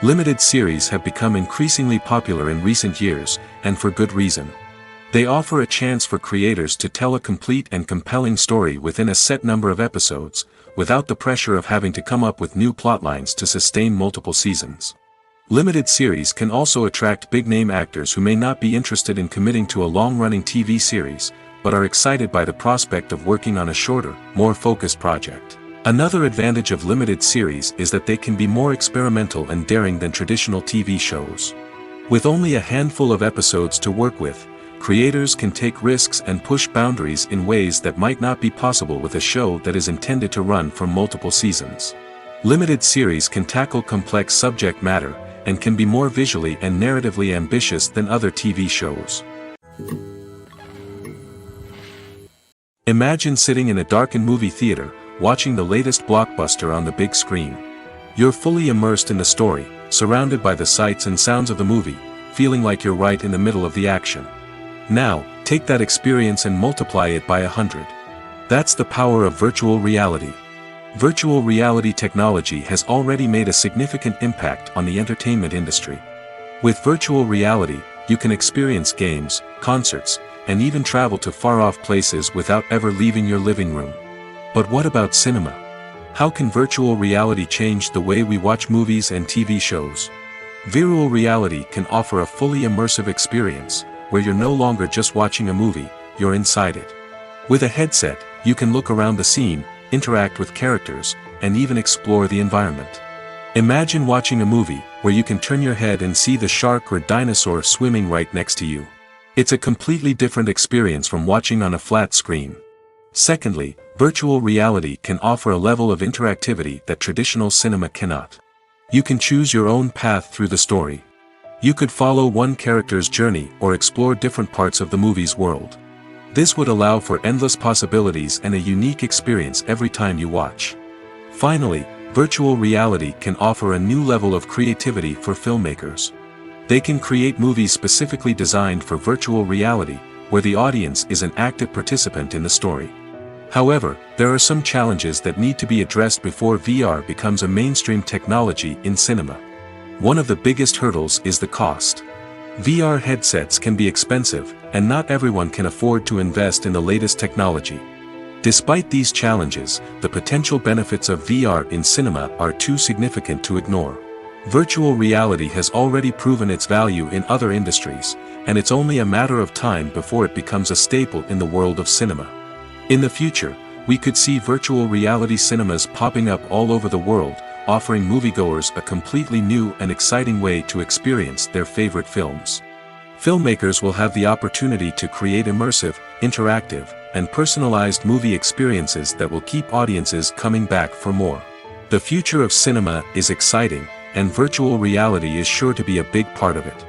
Limited series have become increasingly popular in recent years, and for good reason. They offer a chance for creators to tell a complete and compelling story within a set number of episodes, without the pressure of having to come up with new plotlines to sustain multiple seasons. Limited series can also attract big-name actors who may not be interested in committing to a long-running TV series, but are excited by the prospect of working on a shorter, more focused project. Another advantage of limited series is that they can be more experimental and daring than traditional TV shows. With only a handful of episodes to work with, creators can take risks and push boundaries in ways that might not be possible with a show that is intended to run for multiple seasons. Limited series can tackle complex subject matter, and can be more visually and narratively ambitious than other TV shows. Imagine sitting in a darkened movie theater, watching the latest blockbuster on the big screen. You're fully immersed in the story, surrounded by the sights and sounds of the movie, feeling like you're right in the middle of the action. Now, take that experience and multiply it by 100. That's the power of virtual reality. Virtual reality technology has already made a significant impact on the entertainment industry. With virtual reality, you can experience games, concerts, and even travel to far-off places without ever leaving your living room. But what about cinema? How can virtual reality change the way we watch movies and TV shows? Virtual reality can offer a fully immersive experience, where you're no longer just watching a movie, you're inside it. With a headset, you can look around the scene, interact with characters, and even explore the environment. Imagine watching a movie where you can turn your head and see the shark or dinosaur swimming right next to you. It's a completely different experience from watching on a flat screen. Secondly, virtual reality can offer a level of interactivity that traditional cinema cannot. You can choose your own path through the story. You could follow one character's journey or explore different parts of the movie's world. This would allow for endless possibilities and a unique experience every time you watch. Finally, virtual reality can offer a new level of creativity for filmmakers. They can create movies specifically designed for virtual reality, where the audience is an active participant in the story. However, there are some challenges that need to be addressed before VR becomes a mainstream technology in cinema. One of the biggest hurdles is the cost. VR headsets can be expensive, and not everyone can afford to invest in the latest technology. Despite these challenges, the potential benefits of VR in cinema are too significant to ignore. Virtual reality has already proven its value in other industries, and it's only a matter of time before it becomes a staple in the world of cinema. In the future, we could see virtual reality cinemas popping up all over the world, offering moviegoers a completely new and exciting way to experience their favorite films. Filmmakers will have the opportunity to create immersive, interactive, and personalized movie experiences that will keep audiences coming back for more. The future of cinema is exciting, and virtual reality is sure to be a big part of it.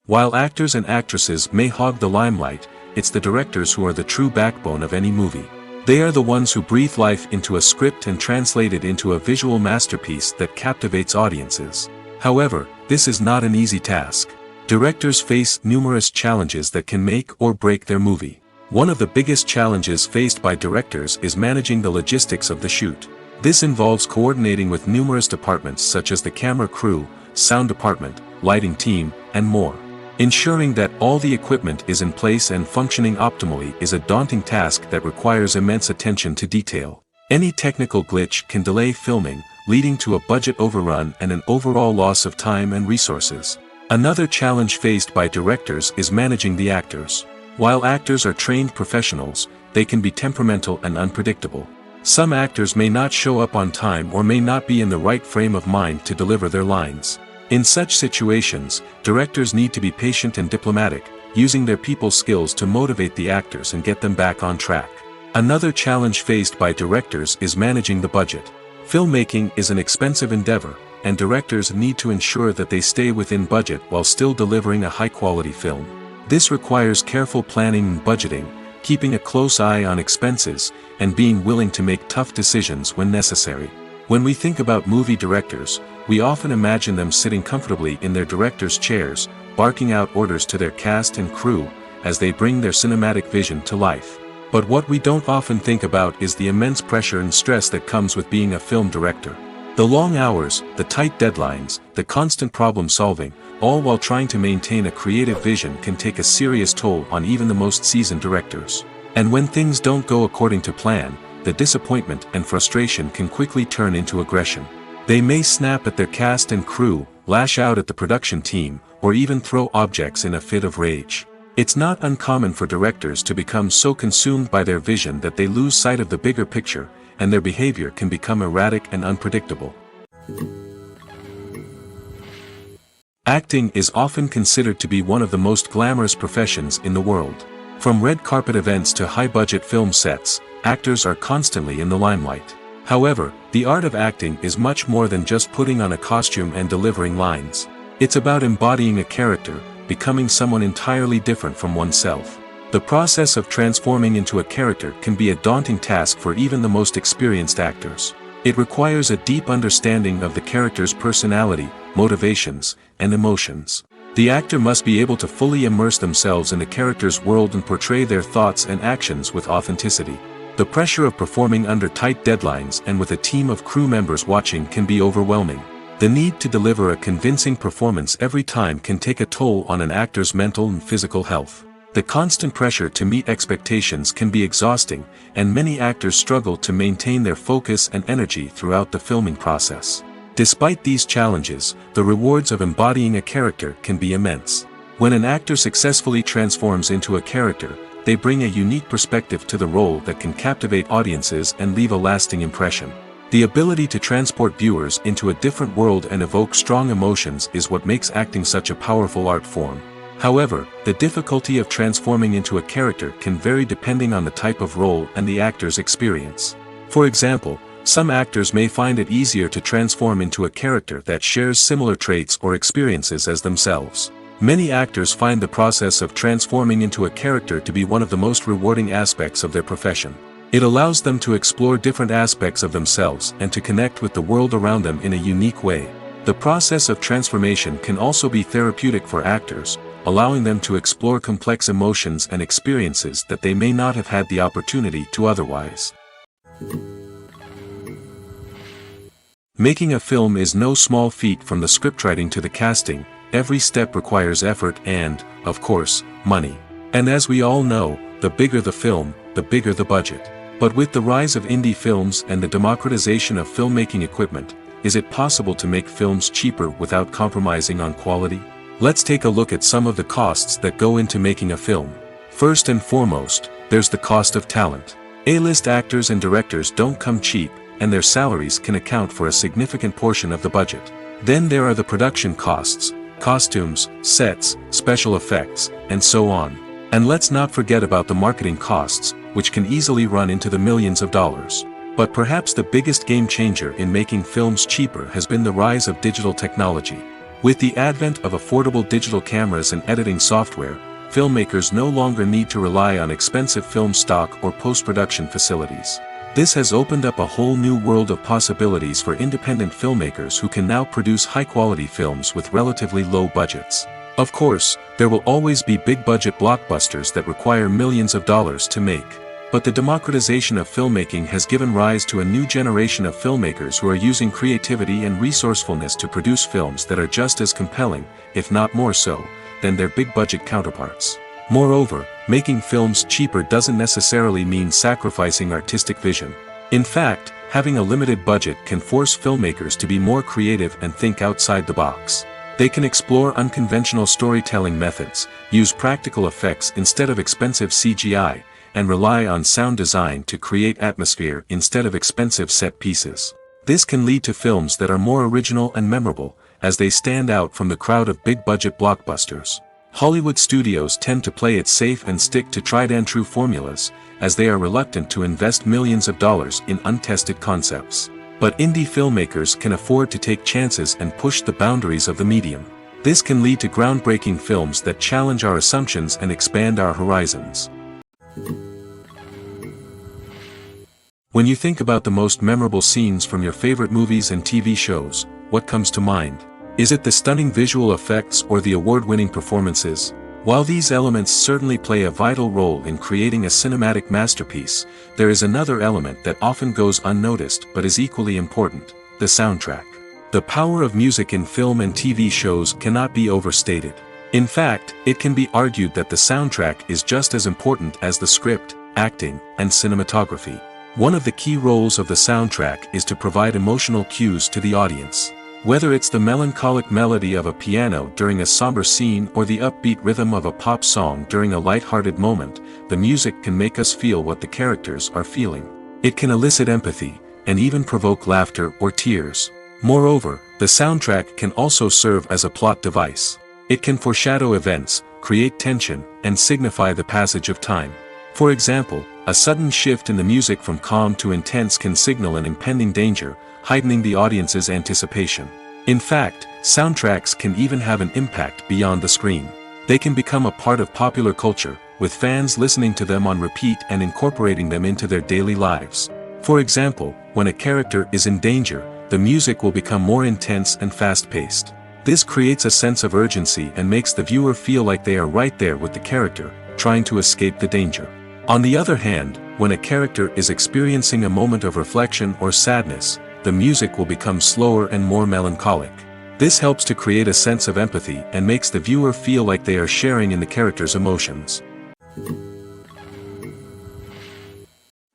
While actors and actresses may hog the limelight, it's the directors who are the true backbone of any movie. They are the ones who breathe life into a script and translate it into a visual masterpiece that captivates audiences. However, this is not an easy task. Directors face numerous challenges that can make or break their movie. One of the biggest challenges faced by directors is managing the logistics of the shoot. This involves coordinating with numerous departments such as the camera crew, sound department, lighting team, and more. Ensuring that all the equipment is in place and functioning optimally is a daunting task that requires immense attention to detail. Any technical glitch can delay filming, leading to a budget overrun and an overall loss of time and resources. Another challenge faced by directors is managing the actors. While actors are trained professionals, they can be temperamental and unpredictable. Some actors may not show up on time or may not be in the right frame of mind to deliver their lines. In such situations, directors need to be patient and diplomatic, using their people skills to motivate the actors and get them back on track. Another challenge faced by directors is managing the budget. Filmmaking is an expensive endeavor, and directors need to ensure that they stay within budget while still delivering a high-quality film. This requires careful planning and budgeting, keeping a close eye on expenses, and being willing to make tough decisions when necessary. When we think about movie directors, we often imagine them sitting comfortably in their director's chairs, barking out orders to their cast and crew, as they bring their cinematic vision to life. But what we don't often think about is the immense pressure and stress that comes with being a film director. The long hours, the tight deadlines, the constant problem solving, all while trying to maintain a creative vision can take a serious toll on even the most seasoned directors. And when things don't go according to plan, the disappointment and frustration can quickly turn into aggression. They may snap at their cast and crew, lash out at the production team, or even throw objects in a fit of rage. It's not uncommon for directors to become so consumed by their vision that they lose sight of the bigger picture, and their behavior can become erratic and unpredictable. Acting is often considered to be one of the most glamorous professions in the world. From red carpet events to high-budget film sets, actors are constantly in the limelight. However, the art of acting is much more than just putting on a costume and delivering lines. It's about embodying a character, becoming someone entirely different from oneself. The process of transforming into a character can be a daunting task for even the most experienced actors. It requires a deep understanding of the character's personality, motivations, and emotions. The actor must be able to fully immerse themselves in the character's world and portray their thoughts and actions with authenticity. The pressure of performing under tight deadlines and with a team of crew members watching can be overwhelming. The need to deliver a convincing performance every time can take a toll on an actor's mental and physical health. The constant pressure to meet expectations can be exhausting, and many actors struggle to maintain their focus and energy throughout the filming process. Despite these challenges, the rewards of embodying a character can be immense. When an actor successfully transforms into a character, they bring a unique perspective to the role that can captivate audiences and leave a lasting impression. The ability to transport viewers into a different world and evoke strong emotions is what makes acting such a powerful art form. However, the difficulty of transforming into a character can vary depending on the type of role and the actor's experience. For example, some actors may find it easier to transform into a character that shares similar traits or experiences as themselves. Many actors find the process of transforming into a character to be one of the most rewarding aspects of their profession. It allows them to explore different aspects of themselves and to connect with the world around them in a unique way. The process of transformation can also be therapeutic for actors, allowing them to explore complex emotions and experiences that they may not have had the opportunity to otherwise. Making a film is no small feat. From the scriptwriting to the casting. Every step requires effort and, of course, money. And as we all know, the bigger the film, the bigger the budget. But with the rise of indie films and the democratization of filmmaking equipment, is it possible to make films cheaper without compromising on quality? Let's take a look at some of the costs that go into making a film. First and foremost, there's the cost of talent. A-list actors and directors don't come cheap, and their salaries can account for a significant portion of the budget. Then there are the production costs, costumes, sets, special effects, and so on. And let's not forget about the marketing costs, which can easily run into the millions of dollars. But perhaps the biggest game changer in making films cheaper has been the rise of digital technology. With the advent of affordable digital cameras and editing software, filmmakers no longer need to rely on expensive film stock or post-production facilities. This has opened up a whole new world of possibilities for independent filmmakers who can now produce high-quality films with relatively low budgets. Of course, there will always be big-budget blockbusters that require millions of dollars to make. But the democratization of filmmaking has given rise to a new generation of filmmakers who are using creativity and resourcefulness to produce films that are just as compelling, if not more so, than their big-budget counterparts. Moreover, making films cheaper doesn't necessarily mean sacrificing artistic vision. In fact, having a limited budget can force filmmakers to be more creative and think outside the box. They can explore unconventional storytelling methods, use practical effects instead of expensive CGI, and rely on sound design to create atmosphere instead of expensive set pieces. This can lead to films that are more original and memorable, as they stand out from the crowd of big-budget blockbusters. Hollywood studios tend to play it safe and stick to tried-and-true formulas, as they are reluctant to invest millions of dollars in untested concepts. But indie filmmakers can afford to take chances and push the boundaries of the medium. This can lead to groundbreaking films that challenge our assumptions and expand our horizons. When you think about the most memorable scenes from your favorite movies and TV shows, what comes to mind? Is it the stunning visual effects or the award-winning performances? While these elements certainly play a vital role in creating a cinematic masterpiece, there is another element that often goes unnoticed but is equally important: the soundtrack. The power of music in film and TV shows cannot be overstated. In fact, it can be argued that the soundtrack is just as important as the script, acting, and cinematography. One of the key roles of the soundtrack is to provide emotional cues to the audience. Whether it's the melancholic melody of a piano during a somber scene or the upbeat rhythm of a pop song during a light-hearted moment, the music can make us feel what the characters are feeling. It can elicit empathy, and even provoke laughter or tears. Moreover, the soundtrack can also serve as a plot device. It can foreshadow events, create tension, and signify the passage of time. For example, a sudden shift in the music from calm to intense can signal an impending danger, heightening the audience's anticipation. In fact, soundtracks can even have an impact beyond the screen. They can become a part of popular culture, with fans listening to them on repeat and incorporating them into their daily lives. For example, when a character is in danger, the music will become more intense and fast-paced. This creates a sense of urgency and makes the viewer feel like they are right there with the character, trying to escape the danger. On the other hand, when a character is experiencing a moment of reflection or sadness, the music will become slower and more melancholic. This helps to create a sense of empathy and makes the viewer feel like they are sharing in the character's emotions.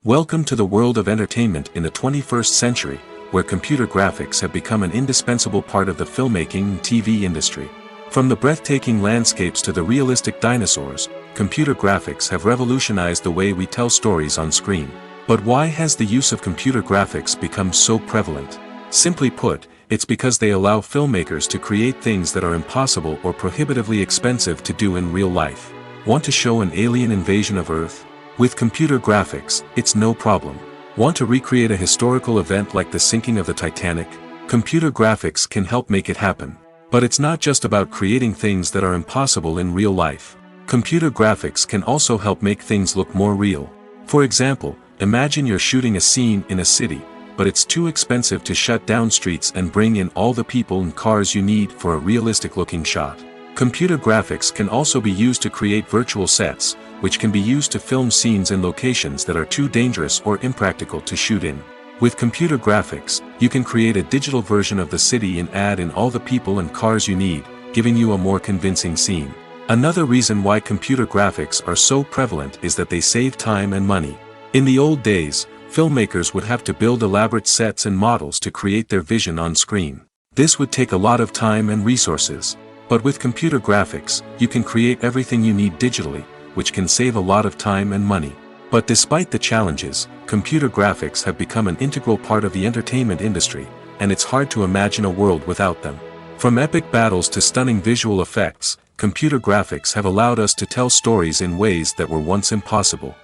Welcome to the world of entertainment in the 21st century, where computer graphics have become an indispensable part of the filmmaking and TV industry. From the breathtaking landscapes to the realistic dinosaurs, computer graphics have revolutionized the way we tell stories on screen. But why has the use of computer graphics become so prevalent? Simply put, it's because they allow filmmakers to create things that are impossible or prohibitively expensive to do in real life. Want to show an alien invasion of Earth? With computer graphics, it's no problem. Want to recreate a historical event like the sinking of the Titanic? Computer graphics can help make it happen. But it's not just about creating things that are impossible in real life. Computer graphics can also help make things look more real. For example, imagine you're shooting a scene in a city, but it's too expensive to shut down streets and bring in all the people and cars you need for a realistic-looking shot. Computer graphics can also be used to create virtual sets, which can be used to film scenes in locations that are too dangerous or impractical to shoot in. With computer graphics, you can create a digital version of the city and add in all the people and cars you need, giving you a more convincing scene. Another reason why computer graphics are so prevalent is that they save time and money. In the old days, filmmakers would have to build elaborate sets and models to create their vision on screen. This would take a lot of time and resources. But with computer graphics, you can create everything you need digitally, which can save a lot of time and money. But despite the challenges, computer graphics have become an integral part of the entertainment industry, and it's hard to imagine a world without them. From epic battles to stunning visual effects, computer graphics have allowed us to tell stories in ways that were once impossible.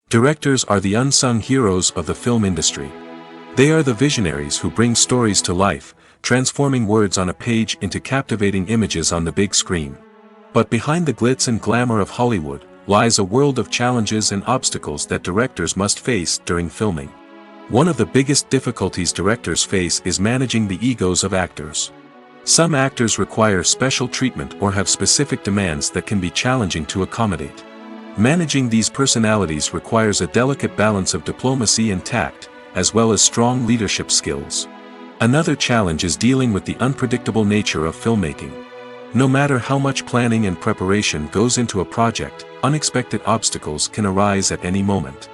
Directors are the unsung heroes of the film industry. They are the visionaries who bring stories to life, transforming words on a page into captivating images on the big screen. But behind the glitz and glamour of Hollywood lies a world of challenges and obstacles that directors must face during filming. One of the biggest difficulties directors face is managing the egos of actors. Some actors require special treatment or have specific demands that can be challenging to accommodate. Managing these personalities requires a delicate balance of diplomacy and tact, as well as strong leadership skills. Another challenge is dealing with the unpredictable nature of filmmaking. No matter how much planning and preparation goes into a project, unexpected obstacles can arise at any moment.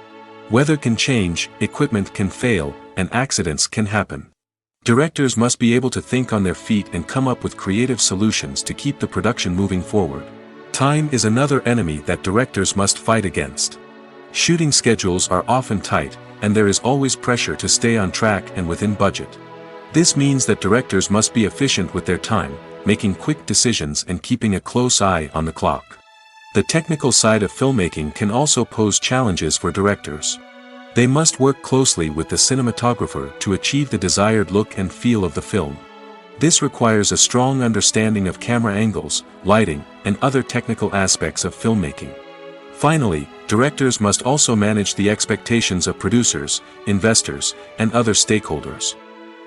Weather can change, equipment can fail, and accidents can happen. Directors must be able to think on their feet and come up with creative solutions to keep the production moving forward. Time is another enemy that directors must fight against. Shooting schedules are often tight, and there is always pressure to stay on track and within budget. This means that directors must be efficient with their time, making quick decisions and keeping a close eye on the clock. The technical side of filmmaking can also pose challenges for directors. They must work closely with the cinematographer to achieve the desired look and feel of the film. This requires a strong understanding of camera angles, lighting, and other technical aspects of filmmaking. Finally, directors must also manage the expectations of producers, investors, and other stakeholders.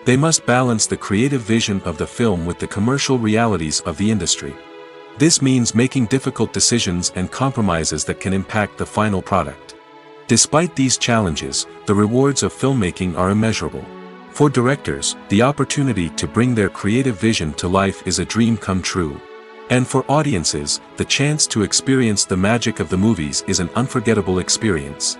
They must balance the creative vision of the film with the commercial realities of the industry. This means making difficult decisions and compromises that can impact the final product. Despite these challenges, the rewards of filmmaking are immeasurable. For directors, the opportunity to bring their creative vision to life is a dream come true. And for audiences, the chance to experience the magic of the movies is an unforgettable experience.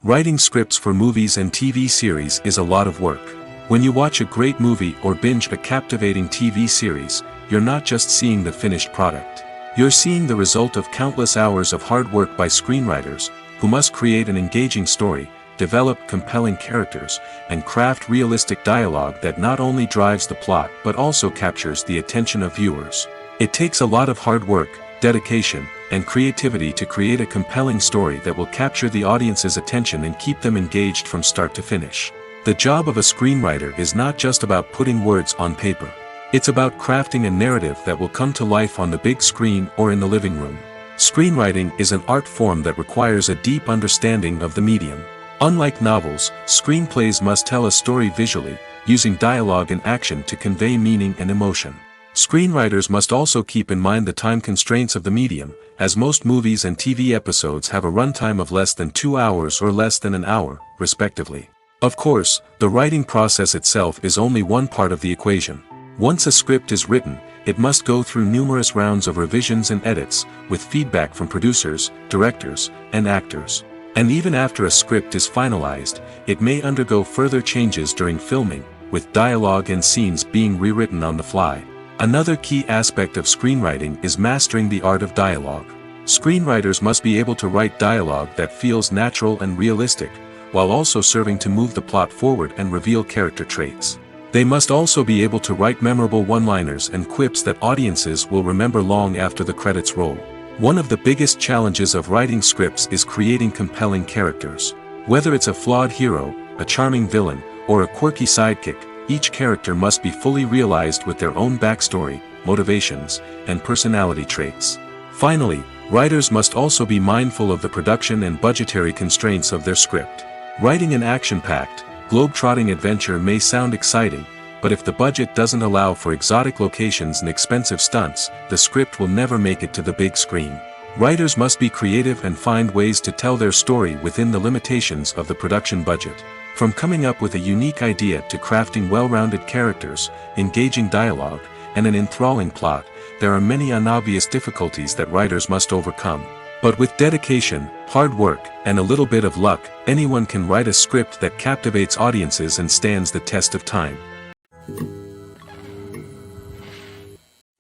Writing scripts for movies and TV series is a lot of work. When you watch a great movie or binge a captivating TV series, you're not just seeing the finished product. You're seeing the result of countless hours of hard work by screenwriters, who must create an engaging story, develop compelling characters, and craft realistic dialogue that not only drives the plot but also captures the attention of viewers. It takes a lot of hard work, dedication, and creativity to create a compelling story that will capture the audience's attention and keep them engaged from start to finish. The job of a screenwriter is not just about putting words on paper. It's about crafting a narrative that will come to life on the big screen or in the living room. Screenwriting is an art form that requires a deep understanding of the medium. Unlike novels, screenplays must tell a story visually, using dialogue and action to convey meaning and emotion. Screenwriters must also keep in mind the time constraints of the medium, as most movies and TV episodes have a runtime of less than 2 hours or less than an hour, respectively. Of course, the writing process itself is only one part of the equation. Once a script is written, it must go through numerous rounds of revisions and edits, with feedback from producers, directors, and actors. And even after a script is finalized, it may undergo further changes during filming, with dialogue and scenes being rewritten on the fly. Another key aspect of screenwriting is mastering the art of dialogue. Screenwriters must be able to write dialogue that feels natural and realistic, while also serving to move the plot forward and reveal character traits. They must also be able to write memorable one-liners and quips that audiences will remember long after the credits roll. One of the biggest challenges of writing scripts is creating compelling characters. Whether it's a flawed hero, a charming villain, or a quirky sidekick, each character must be fully realized with their own backstory, motivations, and personality traits. Finally, writers must also be mindful of the production and budgetary constraints of their script. Writing an action-packed, globe-trotting adventure may sound exciting, but if the budget doesn't allow for exotic locations and expensive stunts, the script will never make it to the big screen. Writers must be creative and find ways to tell their story within the limitations of the production budget. From coming up with a unique idea to crafting well-rounded characters, engaging dialogue, and an enthralling plot, there are many unobvious difficulties that writers must overcome. But with dedication, hard work, and a little bit of luck, anyone can write a script that captivates audiences and stands the test of time.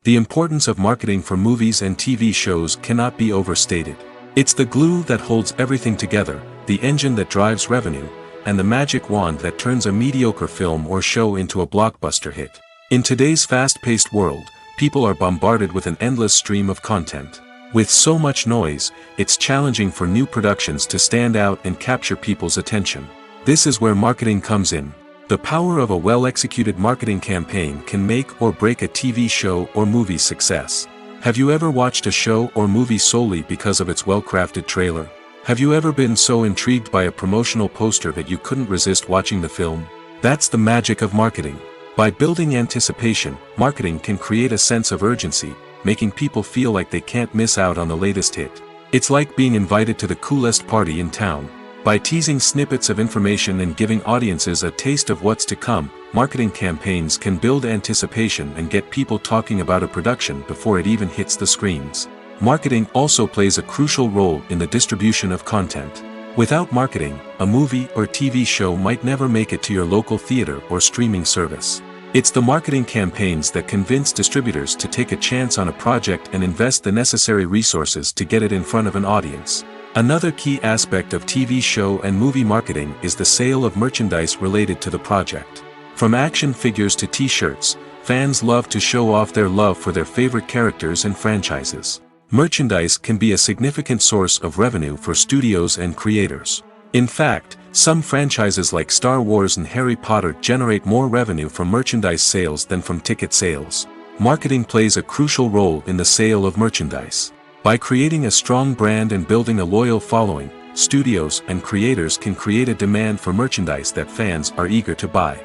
The importance of marketing for movies and TV shows cannot be overstated. It's the glue that holds everything together, the engine that drives revenue, and the magic wand that turns a mediocre film or show into a blockbuster hit. In today's fast-paced world, people are bombarded with an endless stream of content. With so much noise, it's challenging for new productions to stand out and capture people's attention. This is where marketing comes in. The power of a well-executed marketing campaign can make or break a TV show or movie's success. Have you ever watched a show or movie solely because of its well-crafted trailer? Have you ever been so intrigued by a promotional poster that you couldn't resist watching the film? That's the magic of marketing. By building anticipation, marketing can create a sense of urgency, making people feel like they can't miss out on the latest hit. It's like being invited to the coolest party in town. By teasing snippets of information and giving audiences a taste of what's to come, marketing campaigns can build anticipation and get people talking about a production before it even hits the screens. Marketing also plays a crucial role in the distribution of content. Without marketing, a movie or TV show might never make it to your local theater or streaming service. It's the marketing campaigns that convince distributors to take a chance on a project and invest the necessary resources to get it in front of an audience. Another key aspect of TV show and movie marketing is the sale of merchandise related to the project. From action figures to t-shirts, fans love to show off their love for their favorite characters and franchises. Merchandise can be a significant source of revenue for studios and creators. In fact, some franchises like Star Wars and Harry Potter generate more revenue from merchandise sales than from ticket sales. Marketing plays a crucial role in the sale of merchandise. By creating a strong brand and building a loyal following, studios and creators can create a demand for merchandise that fans are eager to buy.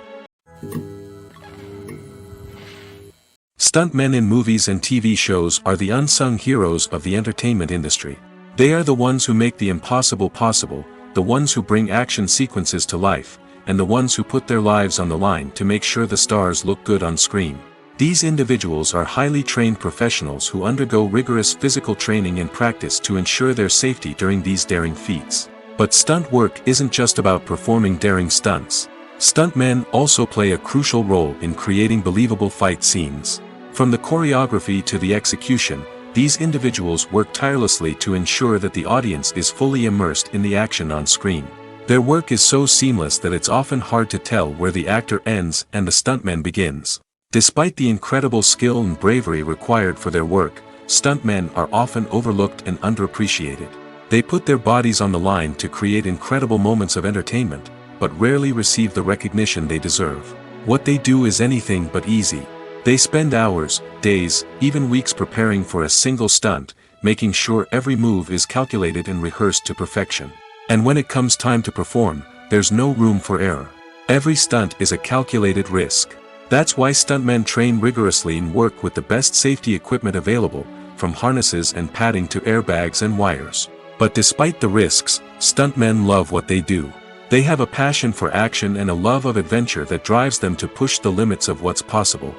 Stuntmen in movies and TV shows are the unsung heroes of the entertainment industry. They are the ones who make the impossible possible, the ones who bring action sequences to life, and the ones who put their lives on the line to make sure the stars look good on screen. These individuals are highly trained professionals who undergo rigorous physical training and practice to ensure their safety during these daring feats. But stunt work isn't just about performing daring stunts. Stuntmen also play a crucial role in creating believable fight scenes. From the choreography to the execution, these individuals work tirelessly to ensure that the audience is fully immersed in the action on screen. Their work is so seamless that it's often hard to tell where the actor ends and the stuntman begins. Despite the incredible skill and bravery required for their work, stuntmen are often overlooked and underappreciated. They put their bodies on the line to create incredible moments of entertainment, but rarely receive the recognition they deserve. What they do is anything but easy. They spend hours, days, even weeks preparing for a single stunt, making sure every move is calculated and rehearsed to perfection. And when it comes time to perform, there's no room for error. Every stunt is a calculated risk. That's why stuntmen train rigorously and work with the best safety equipment available, from harnesses and padding to airbags and wires. But despite the risks, stuntmen love what they do. They have a passion for action and a love of adventure that drives them to push the limits of what's possible.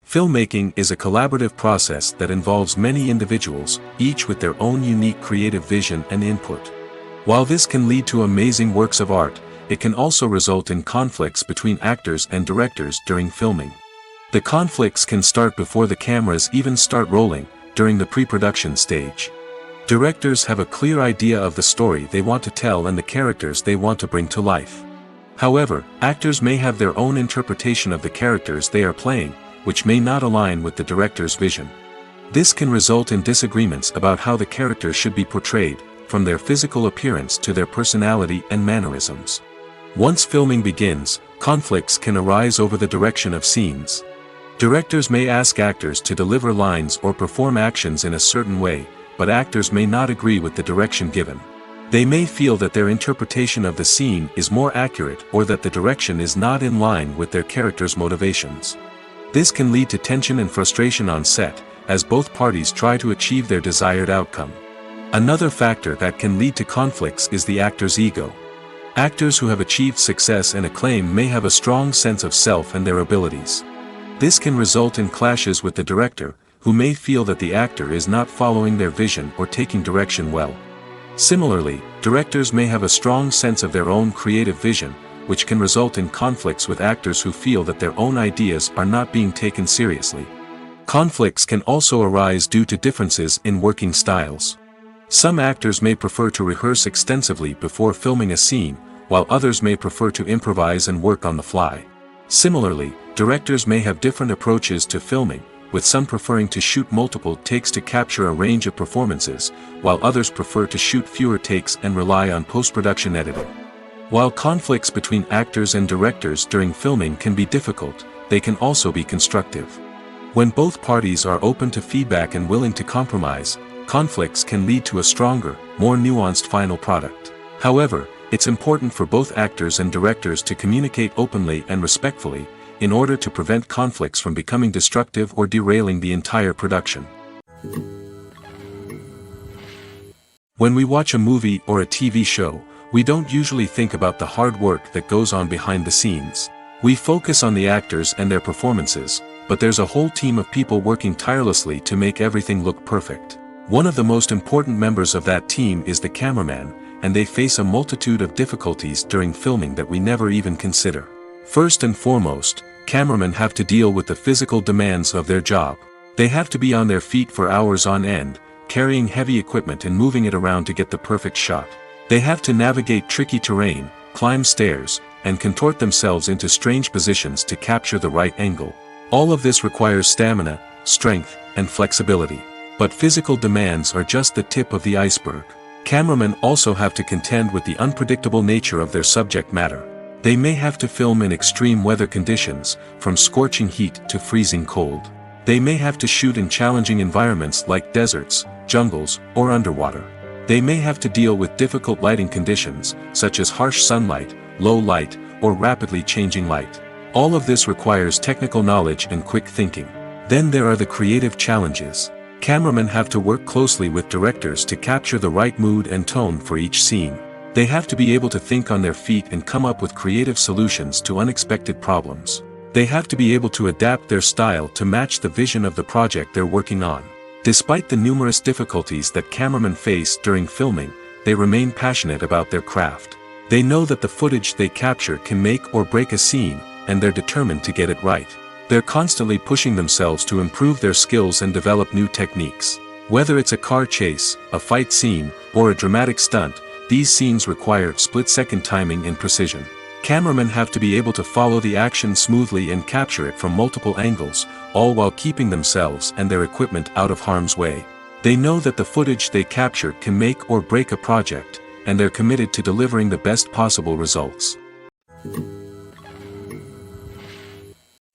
Filmmaking is a collaborative process that involves many individuals, each with their own unique creative vision and input. While this can lead to amazing works of art, it can also result in conflicts between actors and directors during filming. The conflicts can start before the cameras even start rolling, during the pre-production stage. Directors have a clear idea of the story they want to tell and the characters they want to bring to life. However, actors may have their own interpretation of the characters they are playing, which may not align with the director's vision. This can result in disagreements about how the characters should be portrayed, from their physical appearance to their personality and mannerisms. Once filming begins, conflicts can arise over the direction of scenes. Directors may ask actors to deliver lines or perform actions in a certain way, but actors may not agree with the direction given. They may feel that their interpretation of the scene is more accurate or that the direction is not in line with their character's motivations. This can lead to tension and frustration on set, as both parties try to achieve their desired outcome. Another factor that can lead to conflicts is the actor's ego. Actors who have achieved success and acclaim may have a strong sense of self and their abilities. This can result in clashes with the director, who may feel that the actor is not following their vision or taking direction well. Similarly, directors may have a strong sense of their own creative vision, which can result in conflicts with actors who feel that their own ideas are not being taken seriously. Conflicts can also arise due to differences in working styles. Some actors may prefer to rehearse extensively before filming a scene, while others may prefer to improvise and work on the fly. Similarly, directors may have different approaches to filming, with some preferring to shoot multiple takes to capture a range of performances, while others prefer to shoot fewer takes and rely on post-production editing. While conflicts between actors and directors during filming can be difficult, they can also be constructive. When both parties are open to feedback and willing to compromise, conflicts can lead to a stronger, more nuanced final product. However, it's important for both actors and directors to communicate openly and respectfully, in order to prevent conflicts from becoming destructive or derailing the entire production. When we watch a movie or a TV show, we don't usually think about the hard work that goes on behind the scenes. We focus on the actors and their performances, but there's a whole team of people working tirelessly to make everything look perfect. One of the most important members of that team is the cameraman, and they face a multitude of difficulties during filming that we never even consider. First and foremost, cameramen have to deal with the physical demands of their job. They have to be on their feet for hours on end, carrying heavy equipment and moving it around to get the perfect shot. They have to navigate tricky terrain, climb stairs, and contort themselves into strange positions to capture the right angle. All of this requires stamina, strength, and flexibility. But physical demands are just the tip of the iceberg. Cameramen also have to contend with the unpredictable nature of their subject matter. They may have to film in extreme weather conditions, from scorching heat to freezing cold. They may have to shoot in challenging environments like deserts, jungles, or underwater. They may have to deal with difficult lighting conditions, such as harsh sunlight, low light, or rapidly changing light. All of this requires technical knowledge and quick thinking. Then there are the creative challenges. Cameramen have to work closely with directors to capture the right mood and tone for each scene. They have to be able to think on their feet and come up with creative solutions to unexpected problems. They have to be able to adapt their style to match the vision of the project they're working on. Despite the numerous difficulties that cameramen face during filming, they remain passionate about their craft. They know that the footage they capture can make or break a scene, and they're determined to get it right. They're constantly pushing themselves to improve their skills and develop new techniques. Whether it's a car chase, a fight scene, or a dramatic stunt, these scenes require split-second timing and precision. Cameramen have to be able to follow the action smoothly and capture it from multiple angles, all while keeping themselves and their equipment out of harm's way. They know that the footage they capture can make or break a project, and they're committed to delivering the best possible results.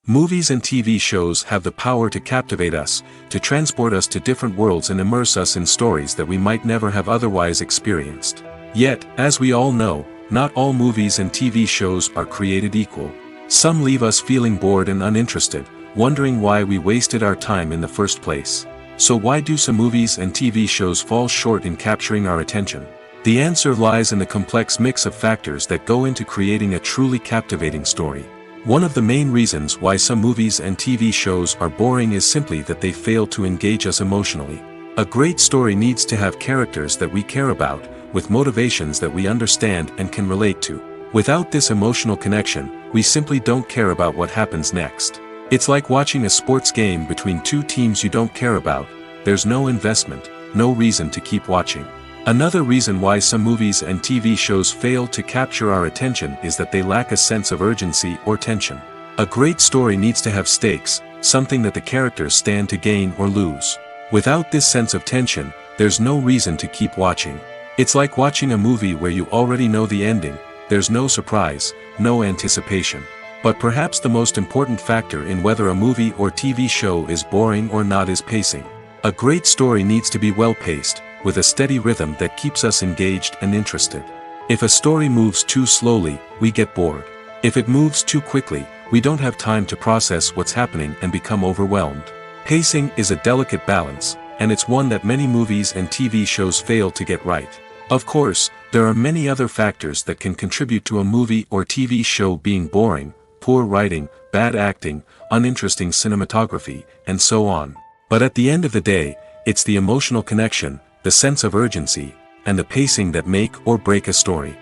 Movies and TV shows have the power to captivate us, to transport us to different worlds and immerse us in stories that we might never have otherwise experienced. Yet, as we all know, not all movies and TV shows are created equal. Some leave us feeling bored and uninterested, wondering why we wasted our time in the first place. So why do some movies and TV shows fall short in capturing our attention? The answer lies in the complex mix of factors that go into creating a truly captivating story. One of the main reasons why some movies and TV shows are boring is simply that they fail to engage us emotionally. A great story needs to have characters that we care about, with motivations that we understand and can relate to. Without this emotional connection, we simply don't care about what happens next. It's like watching a sports game between two teams you don't care about. There's no investment, no reason to keep watching. Another reason why some movies and TV shows fail to capture our attention is that they lack a sense of urgency or tension. A great story needs to have stakes, something that the characters stand to gain or lose. Without this sense of tension, there's no reason to keep watching. It's like watching a movie where you already know the ending. There's no surprise, no anticipation. But perhaps the most important factor in whether a movie or TV show is boring or not is pacing. A great story needs to be well-paced, with a steady rhythm that keeps us engaged and interested. If a story moves too slowly, we get bored. If it moves too quickly, we don't have time to process what's happening and become overwhelmed. Pacing is a delicate balance, and it's one that many movies and TV shows fail to get right. Of course, there are many other factors that can contribute to a movie or TV show being boring: poor writing, bad acting, uninteresting cinematography, and so on. But at the end of the day, it's the emotional connection, the sense of urgency, and the pacing that make or break a story.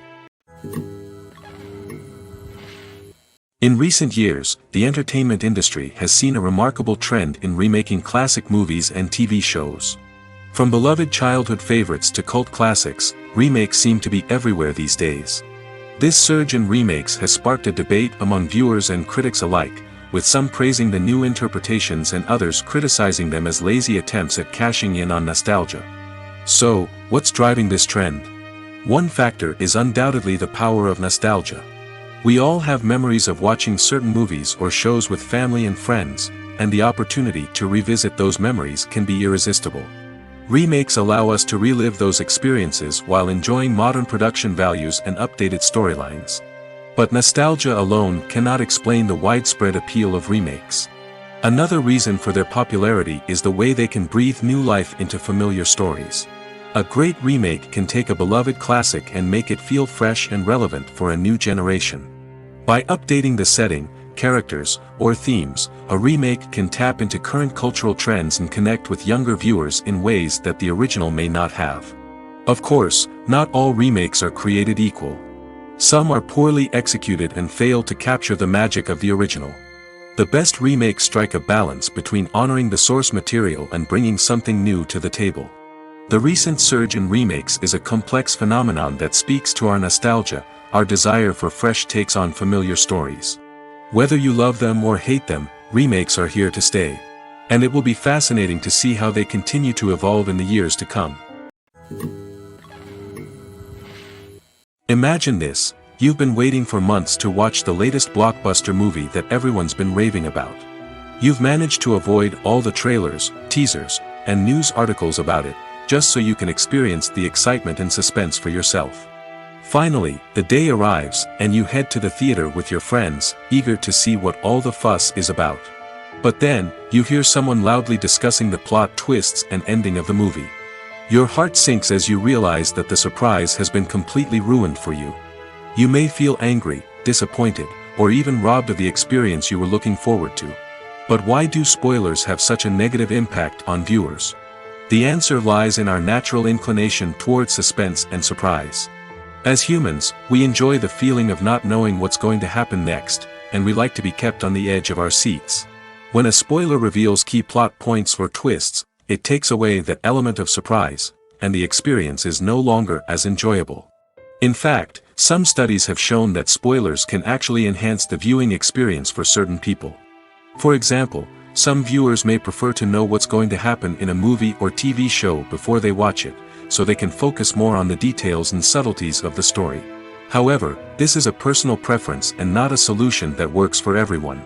In recent years, the entertainment industry has seen a remarkable trend in remaking classic movies and TV shows. From beloved childhood favorites to cult classics, remakes seem to be everywhere these days. This surge in remakes has sparked a debate among viewers and critics alike, with some praising the new interpretations and others criticizing them as lazy attempts at cashing in on nostalgia. So, what's driving this trend? One factor is undoubtedly the power of nostalgia. We all have memories of watching certain movies or shows with family and friends, and the opportunity to revisit those memories can be irresistible. Remakes allow us to relive those experiences while enjoying modern production values and updated storylines. But nostalgia alone cannot explain the widespread appeal of remakes. Another reason for their popularity is the way they can breathe new life into familiar stories. A great remake can take a beloved classic and make it feel fresh and relevant for a new generation. By updating the setting, characters, or themes, a remake can tap into current cultural trends and connect with younger viewers in ways that the original may not have. Of course, not all remakes are created equal. Some are poorly executed and fail to capture the magic of the original. The best remakes strike a balance between honoring the source material and bringing something new to the table. The recent surge in remakes is a complex phenomenon that speaks to our nostalgia, our desire for fresh takes on familiar stories. Whether you love them or hate them, remakes are here to stay. And it will be fascinating to see how they continue to evolve in the years to come. Imagine this: you've been waiting for months to watch the latest blockbuster movie that everyone's been raving about. You've managed to avoid all the trailers, teasers, and news articles about it, just so you can experience the excitement and suspense for yourself. Finally, the day arrives, and you head to the theater with your friends, eager to see what all the fuss is about. But then, you hear someone loudly discussing the plot twists and ending of the movie. Your heart sinks as you realize that the surprise has been completely ruined for you. You may feel angry, disappointed, or even robbed of the experience you were looking forward to. But why do spoilers have such a negative impact on viewers? The answer lies in our natural inclination toward suspense and surprise. As humans, we enjoy the feeling of not knowing what's going to happen next, and we like to be kept on the edge of our seats. When a spoiler reveals key plot points or twists, it takes away that element of surprise, and the experience is no longer as enjoyable. In fact, some studies have shown that spoilers can actually enhance the viewing experience for certain people. For example, some viewers may prefer to know what's going to happen in a movie or TV show before they watch it, so they can focus more on the details and subtleties of the story. However, this is a personal preference and not a solution that works for everyone.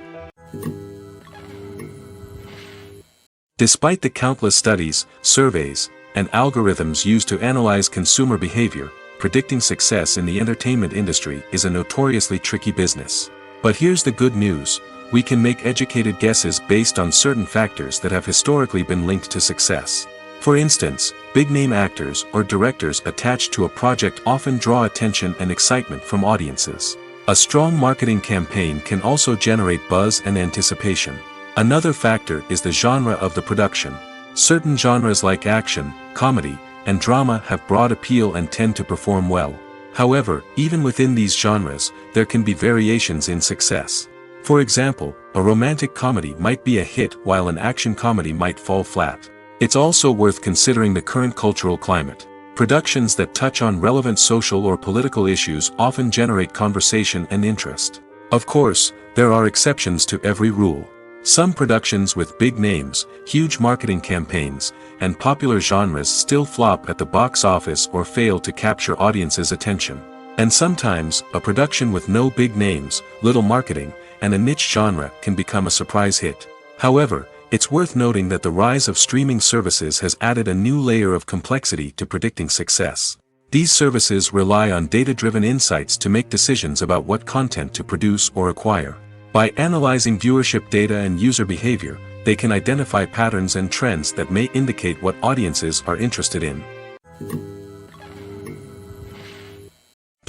Despite the countless studies, surveys, and algorithms used to analyze consumer behavior, predicting success in the entertainment industry is a notoriously tricky business. But here's the good news: we can make educated guesses based on certain factors that have historically been linked to success. For instance, big-name actors or directors attached to a project often draw attention and excitement from audiences. A strong marketing campaign can also generate buzz and anticipation. Another factor is the genre of the production. Certain genres like action, comedy, and drama have broad appeal and tend to perform well. However, even within these genres, there can be variations in success. For example, a romantic comedy might be a hit while an action comedy might fall flat. It's also worth considering the current cultural climate. Productions that touch on relevant social or political issues often generate conversation and interest. Of course, there are exceptions to every rule. Some productions with big names, huge marketing campaigns, and popular genres still flop at the box office or fail to capture audiences' attention. And sometimes, a production with no big names, little marketing, and a niche genre can become a surprise hit. However, it's worth noting that the rise of streaming services has added a new layer of complexity to predicting success. These services rely on data-driven insights to make decisions about what content to produce or acquire. By analyzing viewership data and user behavior, they can identify patterns and trends that may indicate what audiences are interested in.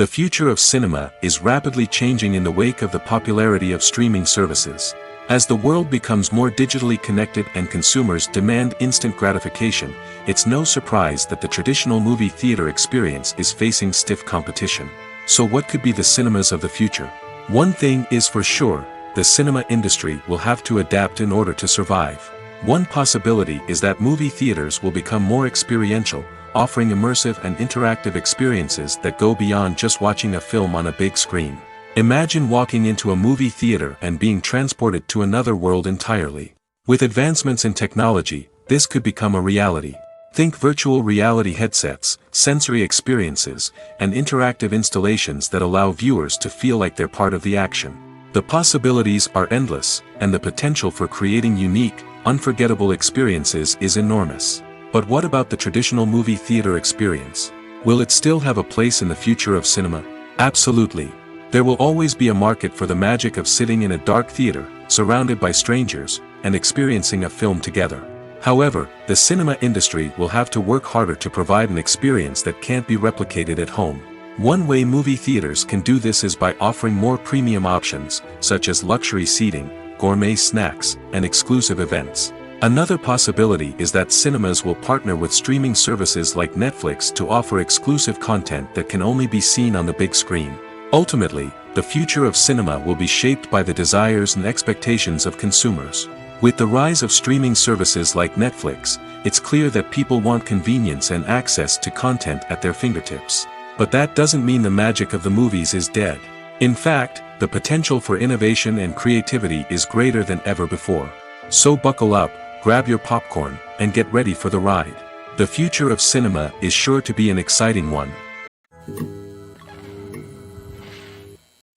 The future of cinema is rapidly changing in the wake of the popularity of streaming services. As the world becomes more digitally connected and consumers demand instant gratification, it's no surprise that the traditional movie theater experience is facing stiff competition. So what could be the cinemas of the future? One thing is for sure, the cinema industry will have to adapt in order to survive. One possibility is that movie theaters will become more experiential, offering immersive and interactive experiences that go beyond just watching a film on a big screen. Imagine walking into a movie theater and being transported to another world entirely. With advancements in technology, this could become a reality. Think virtual reality headsets, sensory experiences, and interactive installations that allow viewers to feel like they're part of the action. The possibilities are endless, and the potential for creating unique, unforgettable experiences is enormous. But what about the traditional movie theater experience? Will it still have a place in the future of cinema? Absolutely. There will always be a market for the magic of sitting in a dark theater, surrounded by strangers, and experiencing a film together. However, the cinema industry will have to work harder to provide an experience that can't be replicated at home. One way movie theaters can do this is by offering more premium options, such as luxury seating, gourmet snacks, and exclusive events. Another possibility is that cinemas will partner with streaming services like Netflix to offer exclusive content that can only be seen on the big screen. Ultimately, the future of cinema will be shaped by the desires and expectations of consumers. With the rise of streaming services like Netflix, it's clear that people want convenience and access to content at their fingertips. But that doesn't mean the magic of the movies is dead. In fact, the potential for innovation and creativity is greater than ever before. So buckle up, grab your popcorn, and get ready for the ride. The future of cinema is sure to be an exciting one.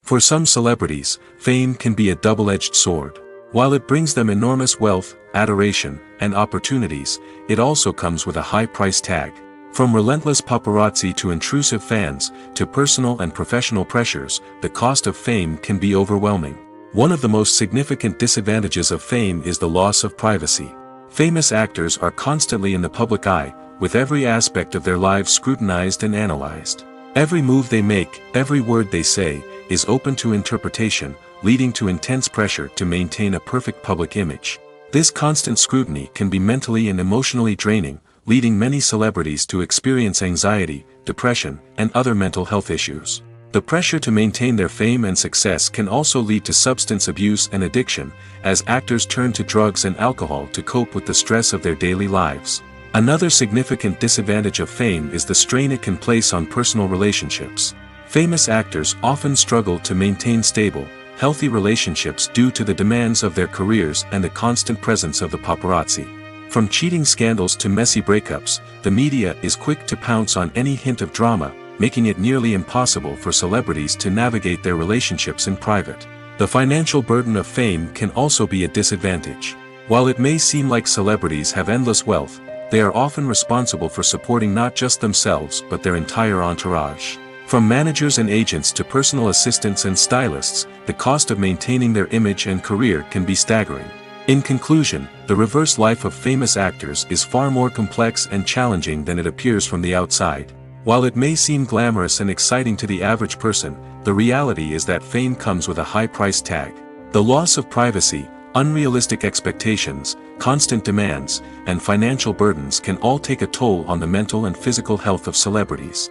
For some celebrities, fame can be a double-edged sword. While it brings them enormous wealth, adoration, and opportunities, it also comes with a high price tag. From relentless paparazzi to intrusive fans, to personal and professional pressures, the cost of fame can be overwhelming. One of the most significant disadvantages of fame is the loss of privacy. Famous actors are constantly in the public eye, with every aspect of their lives scrutinized and analyzed. Every move they make, every word they say, is open to interpretation, leading to intense pressure to maintain a perfect public image. This constant scrutiny can be mentally and emotionally draining, leading many celebrities to experience anxiety, depression, and other mental health issues. The pressure to maintain their fame and success can also lead to substance abuse and addiction, as actors turn to drugs and alcohol to cope with the stress of their daily lives. Another significant disadvantage of fame is the strain it can place on personal relationships. Famous actors often struggle to maintain stable, healthy relationships due to the demands of their careers and the constant presence of the paparazzi. From cheating scandals to messy breakups, the media is quick to pounce on any hint of drama, making it nearly impossible for celebrities to navigate their relationships in private. The financial burden of fame can also be a disadvantage. While it may seem like celebrities have endless wealth, they are often responsible for supporting not just themselves but their entire entourage. From managers and agents to personal assistants and stylists, the cost of maintaining their image and career can be staggering. In conclusion, the reverse life of famous actors is far more complex and challenging than it appears from the outside. While it may seem glamorous and exciting to the average person, the reality is that fame comes with a high price tag. The loss of privacy, unrealistic expectations, constant demands, and financial burdens can all take a toll on the mental and physical health of celebrities.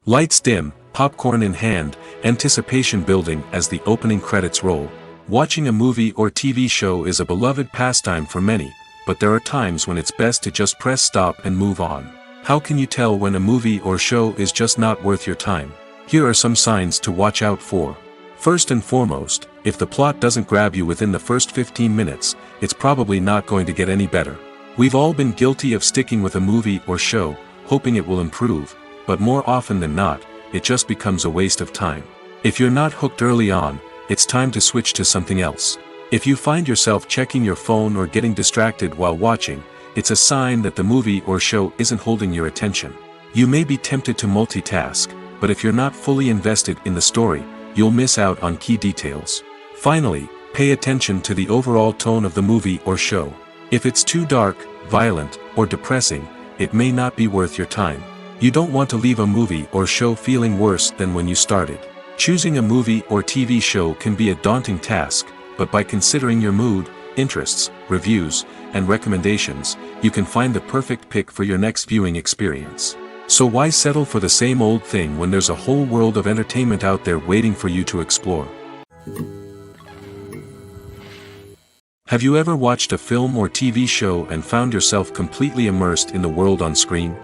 Lights dim, popcorn in hand, anticipation building as the opening credits roll. Watching a movie or TV show is a beloved pastime for many, but there are times when it's best to just press stop and move on. How can you tell when a movie or show is just not worth your time? Here are some signs to watch out for. First and foremost, if the plot doesn't grab you within the first 15 minutes, it's probably not going to get any better. We've all been guilty of sticking with a movie or show, hoping it will improve, but more often than not, it just becomes a waste of time. If you're not hooked early on, it's time to switch to something else. If you find yourself checking your phone or getting distracted while watching, it's a sign that the movie or show isn't holding your attention. You may be tempted to multitask, but if you're not fully invested in the story, you'll miss out on key details. Finally, pay attention to the overall tone of the movie or show. If it's too dark, violent, or depressing, it may not be worth your time. You don't want to leave a movie or show feeling worse than when you started. Choosing a movie or TV show can be a daunting task, but by considering your mood, interests, reviews, and recommendations, you can find the perfect pick for your next viewing experience. So why settle for the same old thing when there's a whole world of entertainment out there waiting for you to explore? Have you ever watched a film or TV show and found yourself completely immersed in the world on screen?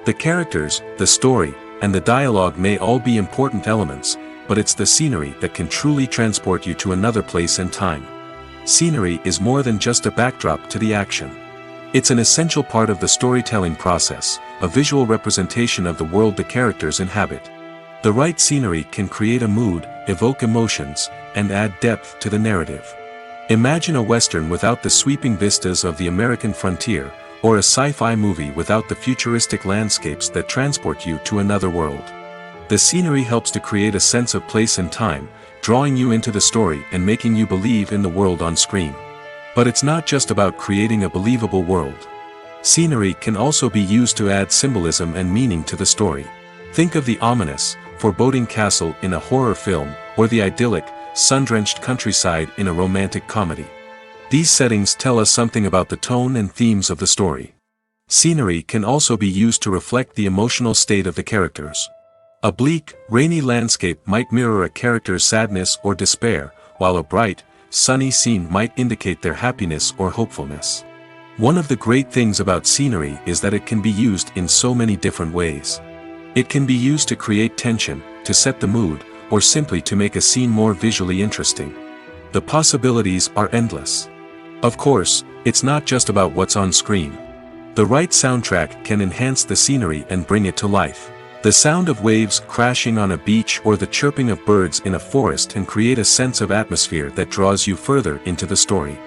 The characters, the story, and the dialogue may all be important elements, but it's the scenery that can truly transport you to another place and time. Scenery is more than just a backdrop to the action. It's an essential part of the storytelling process, a visual representation of the world the characters inhabit. The right scenery can create a mood, evoke emotions, and add depth to the narrative. Imagine a Western without the sweeping vistas of the American frontier, or a sci-fi movie without the futuristic landscapes that transport you to another world. The scenery helps to create a sense of place and time, drawing you into the story and making you believe in the world on screen. But it's not just about creating a believable world. Scenery can also be used to add symbolism and meaning to the story. Think of the ominous, foreboding castle in a horror film, or the idyllic, sun-drenched countryside in a romantic comedy. These settings tell us something about the tone and themes of the story. Scenery can also be used to reflect the emotional state of the characters. A bleak, rainy landscape might mirror a character's sadness or despair, while a bright, sunny scene might indicate their happiness or hopefulness. One of the great things about scenery is that it can be used in so many different ways. It can be used to create tension, to set the mood, or simply to make a scene more visually interesting. The possibilities are endless. Of course, it's not just about what's on screen. The right soundtrack can enhance the scenery and bring it to life. The sound of waves crashing on a beach or the chirping of birds in a forest can create a sense of atmosphere that draws you further into the story.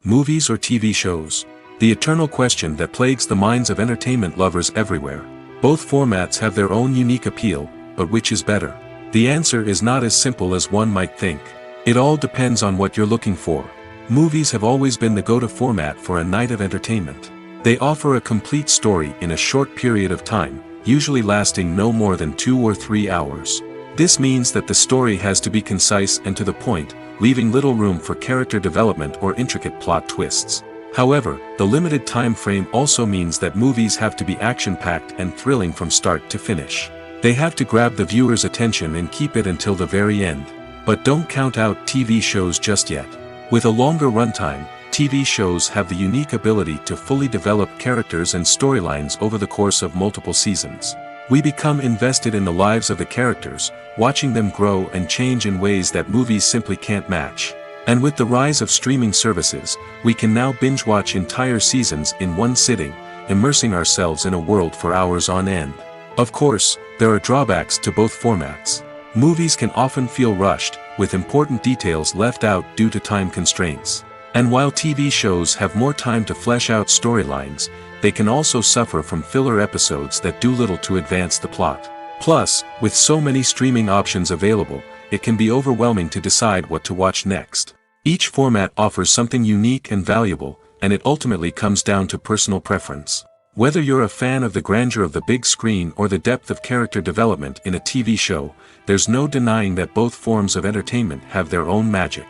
Movies or TV shows? The eternal question that plagues the minds of entertainment lovers everywhere. Both formats have their own unique appeal, but which is better? The answer is not as simple as one might think. It all depends on what you're looking for. Movies have always been the go-to format for a night of entertainment. They offer a complete story in a short period of time, usually lasting no more than 2 or 3 hours. This means that the story has to be concise and to the point, leaving little room for character development or intricate plot twists. However, the limited time frame also means that movies have to be action-packed and thrilling from start to finish. They have to grab the viewer's attention and keep it until the very end. But don't count out TV shows just yet. With a longer runtime, TV shows have the unique ability to fully develop characters and storylines over the course of multiple seasons. We become invested in the lives of the characters, watching them grow and change in ways that movies simply can't match. And with the rise of streaming services, we can now binge-watch entire seasons in one sitting, immersing ourselves in a world for hours on end. Of course, there are drawbacks to both formats. Movies can often feel rushed, with important details left out due to time constraints. And while TV shows have more time to flesh out storylines, they can also suffer from filler episodes that do little to advance the plot. Plus, with so many streaming options available, it can be overwhelming to decide what to watch next. Each format offers something unique and valuable, and it ultimately comes down to personal preference. Whether you're a fan of the grandeur of the big screen or the depth of character development in a TV show, there's no denying that both forms of entertainment have their own magic.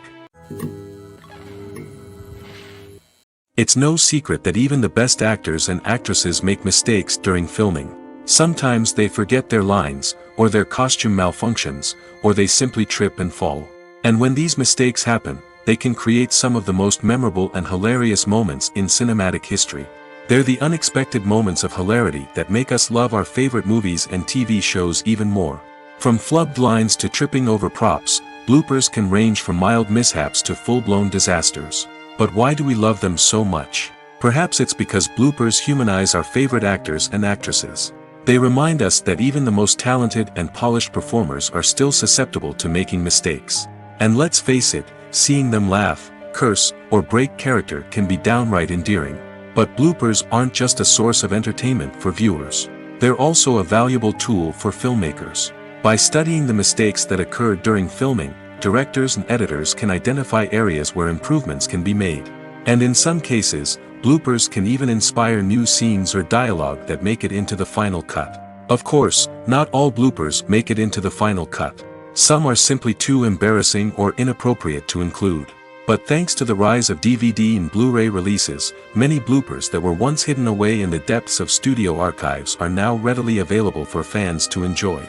It's no secret that even the best actors and actresses make mistakes during filming. Sometimes they forget their lines, or their costume malfunctions, or they simply trip and fall. And when these mistakes happen, they can create some of the most memorable and hilarious moments in cinematic history. They're the unexpected moments of hilarity that make us love our favorite movies and TV shows even more. From flubbed lines to tripping over props, bloopers can range from mild mishaps to full-blown disasters. But why do we love them so much? Perhaps it's because bloopers humanize our favorite actors and actresses. They remind us that even the most talented and polished performers are still susceptible to making mistakes. And let's face it, seeing them laugh, curse, or break character can be downright endearing. But bloopers aren't just a source of entertainment for viewers. They're also a valuable tool for filmmakers. By studying the mistakes that occurred during filming, directors and editors can identify areas where improvements can be made. And in some cases, bloopers can even inspire new scenes or dialogue that make it into the final cut. Of course, not all bloopers make it into the final cut. Some are simply too embarrassing or inappropriate to include. But thanks to the rise of DVD and Blu-ray releases, many bloopers that were once hidden away in the depths of studio archives are now readily available for fans to enjoy.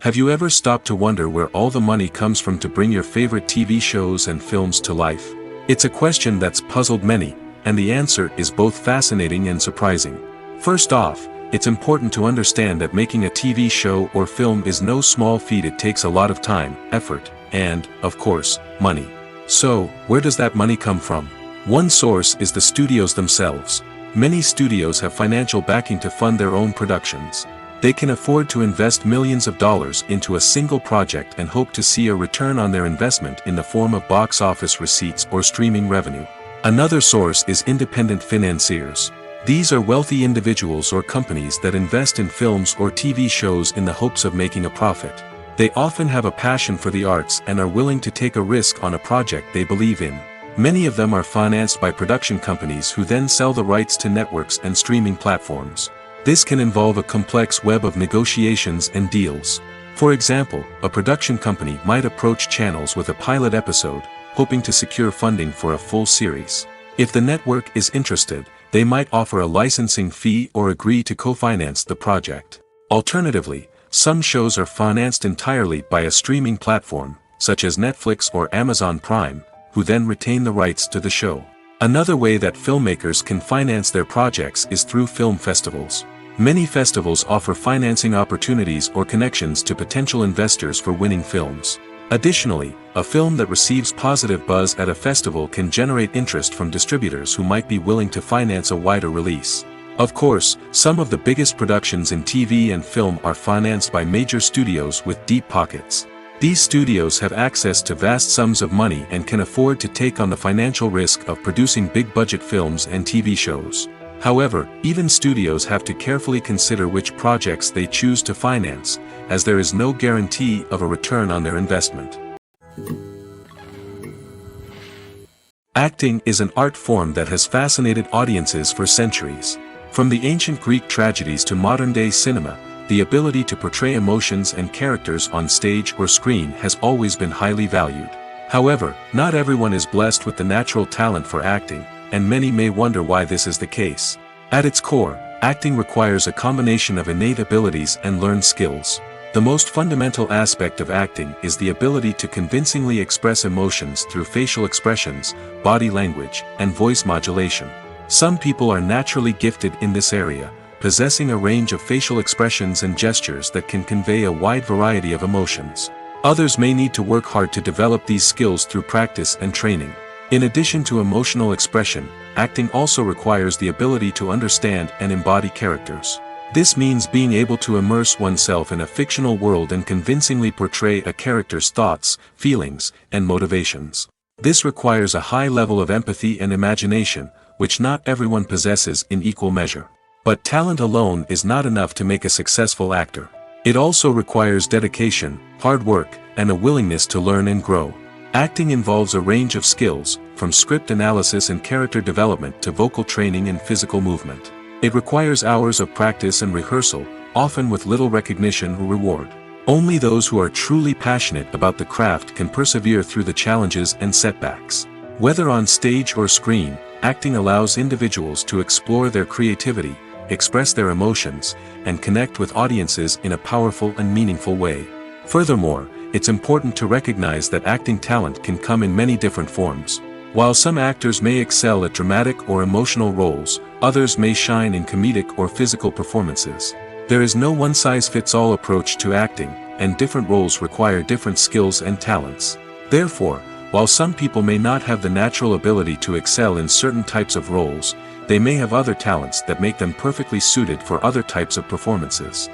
Have you ever stopped to wonder where all the money comes from to bring your favorite TV shows and films to life? It's a question that's puzzled many, and the answer is both fascinating and surprising. First off, it's important to understand that making a TV show or film is no small feat. It takes a lot of time, effort, and, of course, money. So, where does that money come from? One source is the studios themselves. Many studios have financial backing to fund their own productions. They can afford to invest millions of dollars into a single project and hope to see a return on their investment in the form of box office receipts or streaming revenue. Another source is independent financiers. These are wealthy individuals or companies that invest in films or TV shows in the hopes of making a profit. They often have a passion for the arts and are willing to take a risk on a project they believe in. Many of them are financed by production companies who then sell the rights to networks and streaming platforms. This can involve a complex web of negotiations and deals. For example, a production company might approach channels with a pilot episode, hoping to secure funding for a full series. If the network is interested, they might offer a licensing fee or agree to co-finance the project. Alternatively, some shows are financed entirely by a streaming platform, such as Netflix or Amazon Prime, who then retain the rights to the show. Another way that filmmakers can finance their projects is through film festivals. Many festivals offer financing opportunities or connections to potential investors for winning films. Additionally, a film that receives positive buzz at a festival can generate interest from distributors who might be willing to finance a wider release. Of course, some of the biggest productions in TV and film are financed by major studios with deep pockets. These studios have access to vast sums of money and can afford to take on the financial risk of producing big-budget films and TV shows. However, even studios have to carefully consider which projects they choose to finance, as there is no guarantee of a return on their investment. Acting is an art form that has fascinated audiences for centuries. From the ancient Greek tragedies to modern-day cinema, the ability to portray emotions and characters on stage or screen has always been highly valued. However, not everyone is blessed with the natural talent for acting, and many may wonder why this is the case. At its core, acting requires a combination of innate abilities and learned skills. The most fundamental aspect of acting is the ability to convincingly express emotions through facial expressions, body language, and voice modulation. Some people are naturally gifted in this area, possessing a range of facial expressions and gestures that can convey a wide variety of emotions. Others may need to work hard to develop these skills through practice and training. In addition to emotional expression, acting also requires the ability to understand and embody characters. This means being able to immerse oneself in a fictional world and convincingly portray a character's thoughts, feelings, and motivations. This requires a high level of empathy and imagination, which not everyone possesses in equal measure. But talent alone is not enough to make a successful actor. It also requires dedication, hard work, and a willingness to learn and grow. Acting involves a range of skills, from script analysis and character development to vocal training and physical movement. It requires hours of practice and rehearsal, often with little recognition or reward. Only those who are truly passionate about the craft can persevere through the challenges and setbacks. Whether on stage or screen, acting allows individuals to explore their creativity, express their emotions, and connect with audiences in a powerful and meaningful way. Furthermore, it's important to recognize that acting talent can come in many different forms. While some actors may excel at dramatic or emotional roles, others may shine in comedic or physical performances. There is no one-size-fits-all approach to acting, and different roles require different skills and talents. Therefore, while some people may not have the natural ability to excel in certain types of roles, they may have other talents that make them perfectly suited for other types of performances.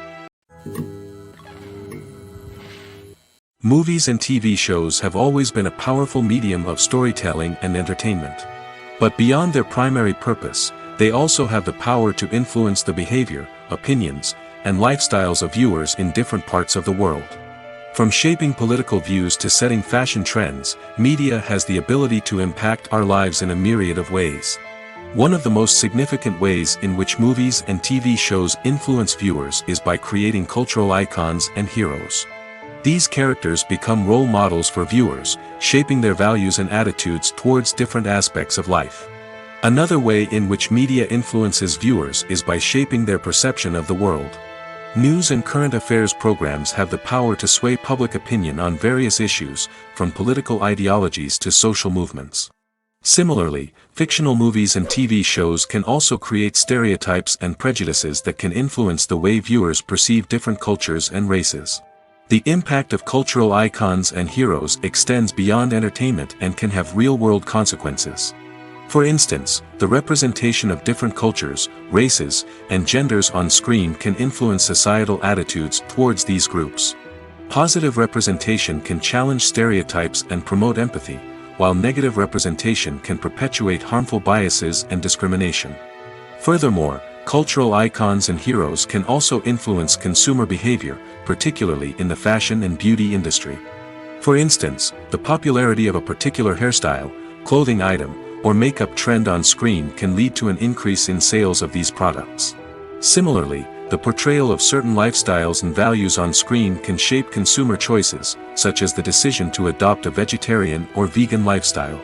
Movies and TV shows have always been a powerful medium of storytelling and entertainment. But beyond their primary purpose, they also have the power to influence the behavior, opinions, and lifestyles of viewers in different parts of the world. From shaping political views to setting fashion trends, media has the ability to impact our lives in a myriad of ways. One of the most significant ways in which movies and TV shows influence viewers is by creating cultural icons and heroes. These characters become role models for viewers, shaping their values and attitudes towards different aspects of life. Another way in which media influences viewers is by shaping their perception of the world. News and current affairs programs have the power to sway public opinion on various issues, from political ideologies to social movements. Similarly, fictional movies and TV shows can also create stereotypes and prejudices that can influence the way viewers perceive different cultures and races. The impact of cultural icons and heroes extends beyond entertainment and can have real-world consequences. For instance, the representation of different cultures, races, and genders on screen can influence societal attitudes towards these groups. Positive representation can challenge stereotypes and promote empathy, while negative representation can perpetuate harmful biases and discrimination. Furthermore, cultural icons and heroes can also influence consumer behavior, particularly in the fashion and beauty industry. For instance, the popularity of a particular hairstyle, clothing item, or makeup trend on screen can lead to an increase in sales of these products. Similarly, the portrayal of certain lifestyles and values on screen can shape consumer choices, such as the decision to adopt a vegetarian or vegan lifestyle.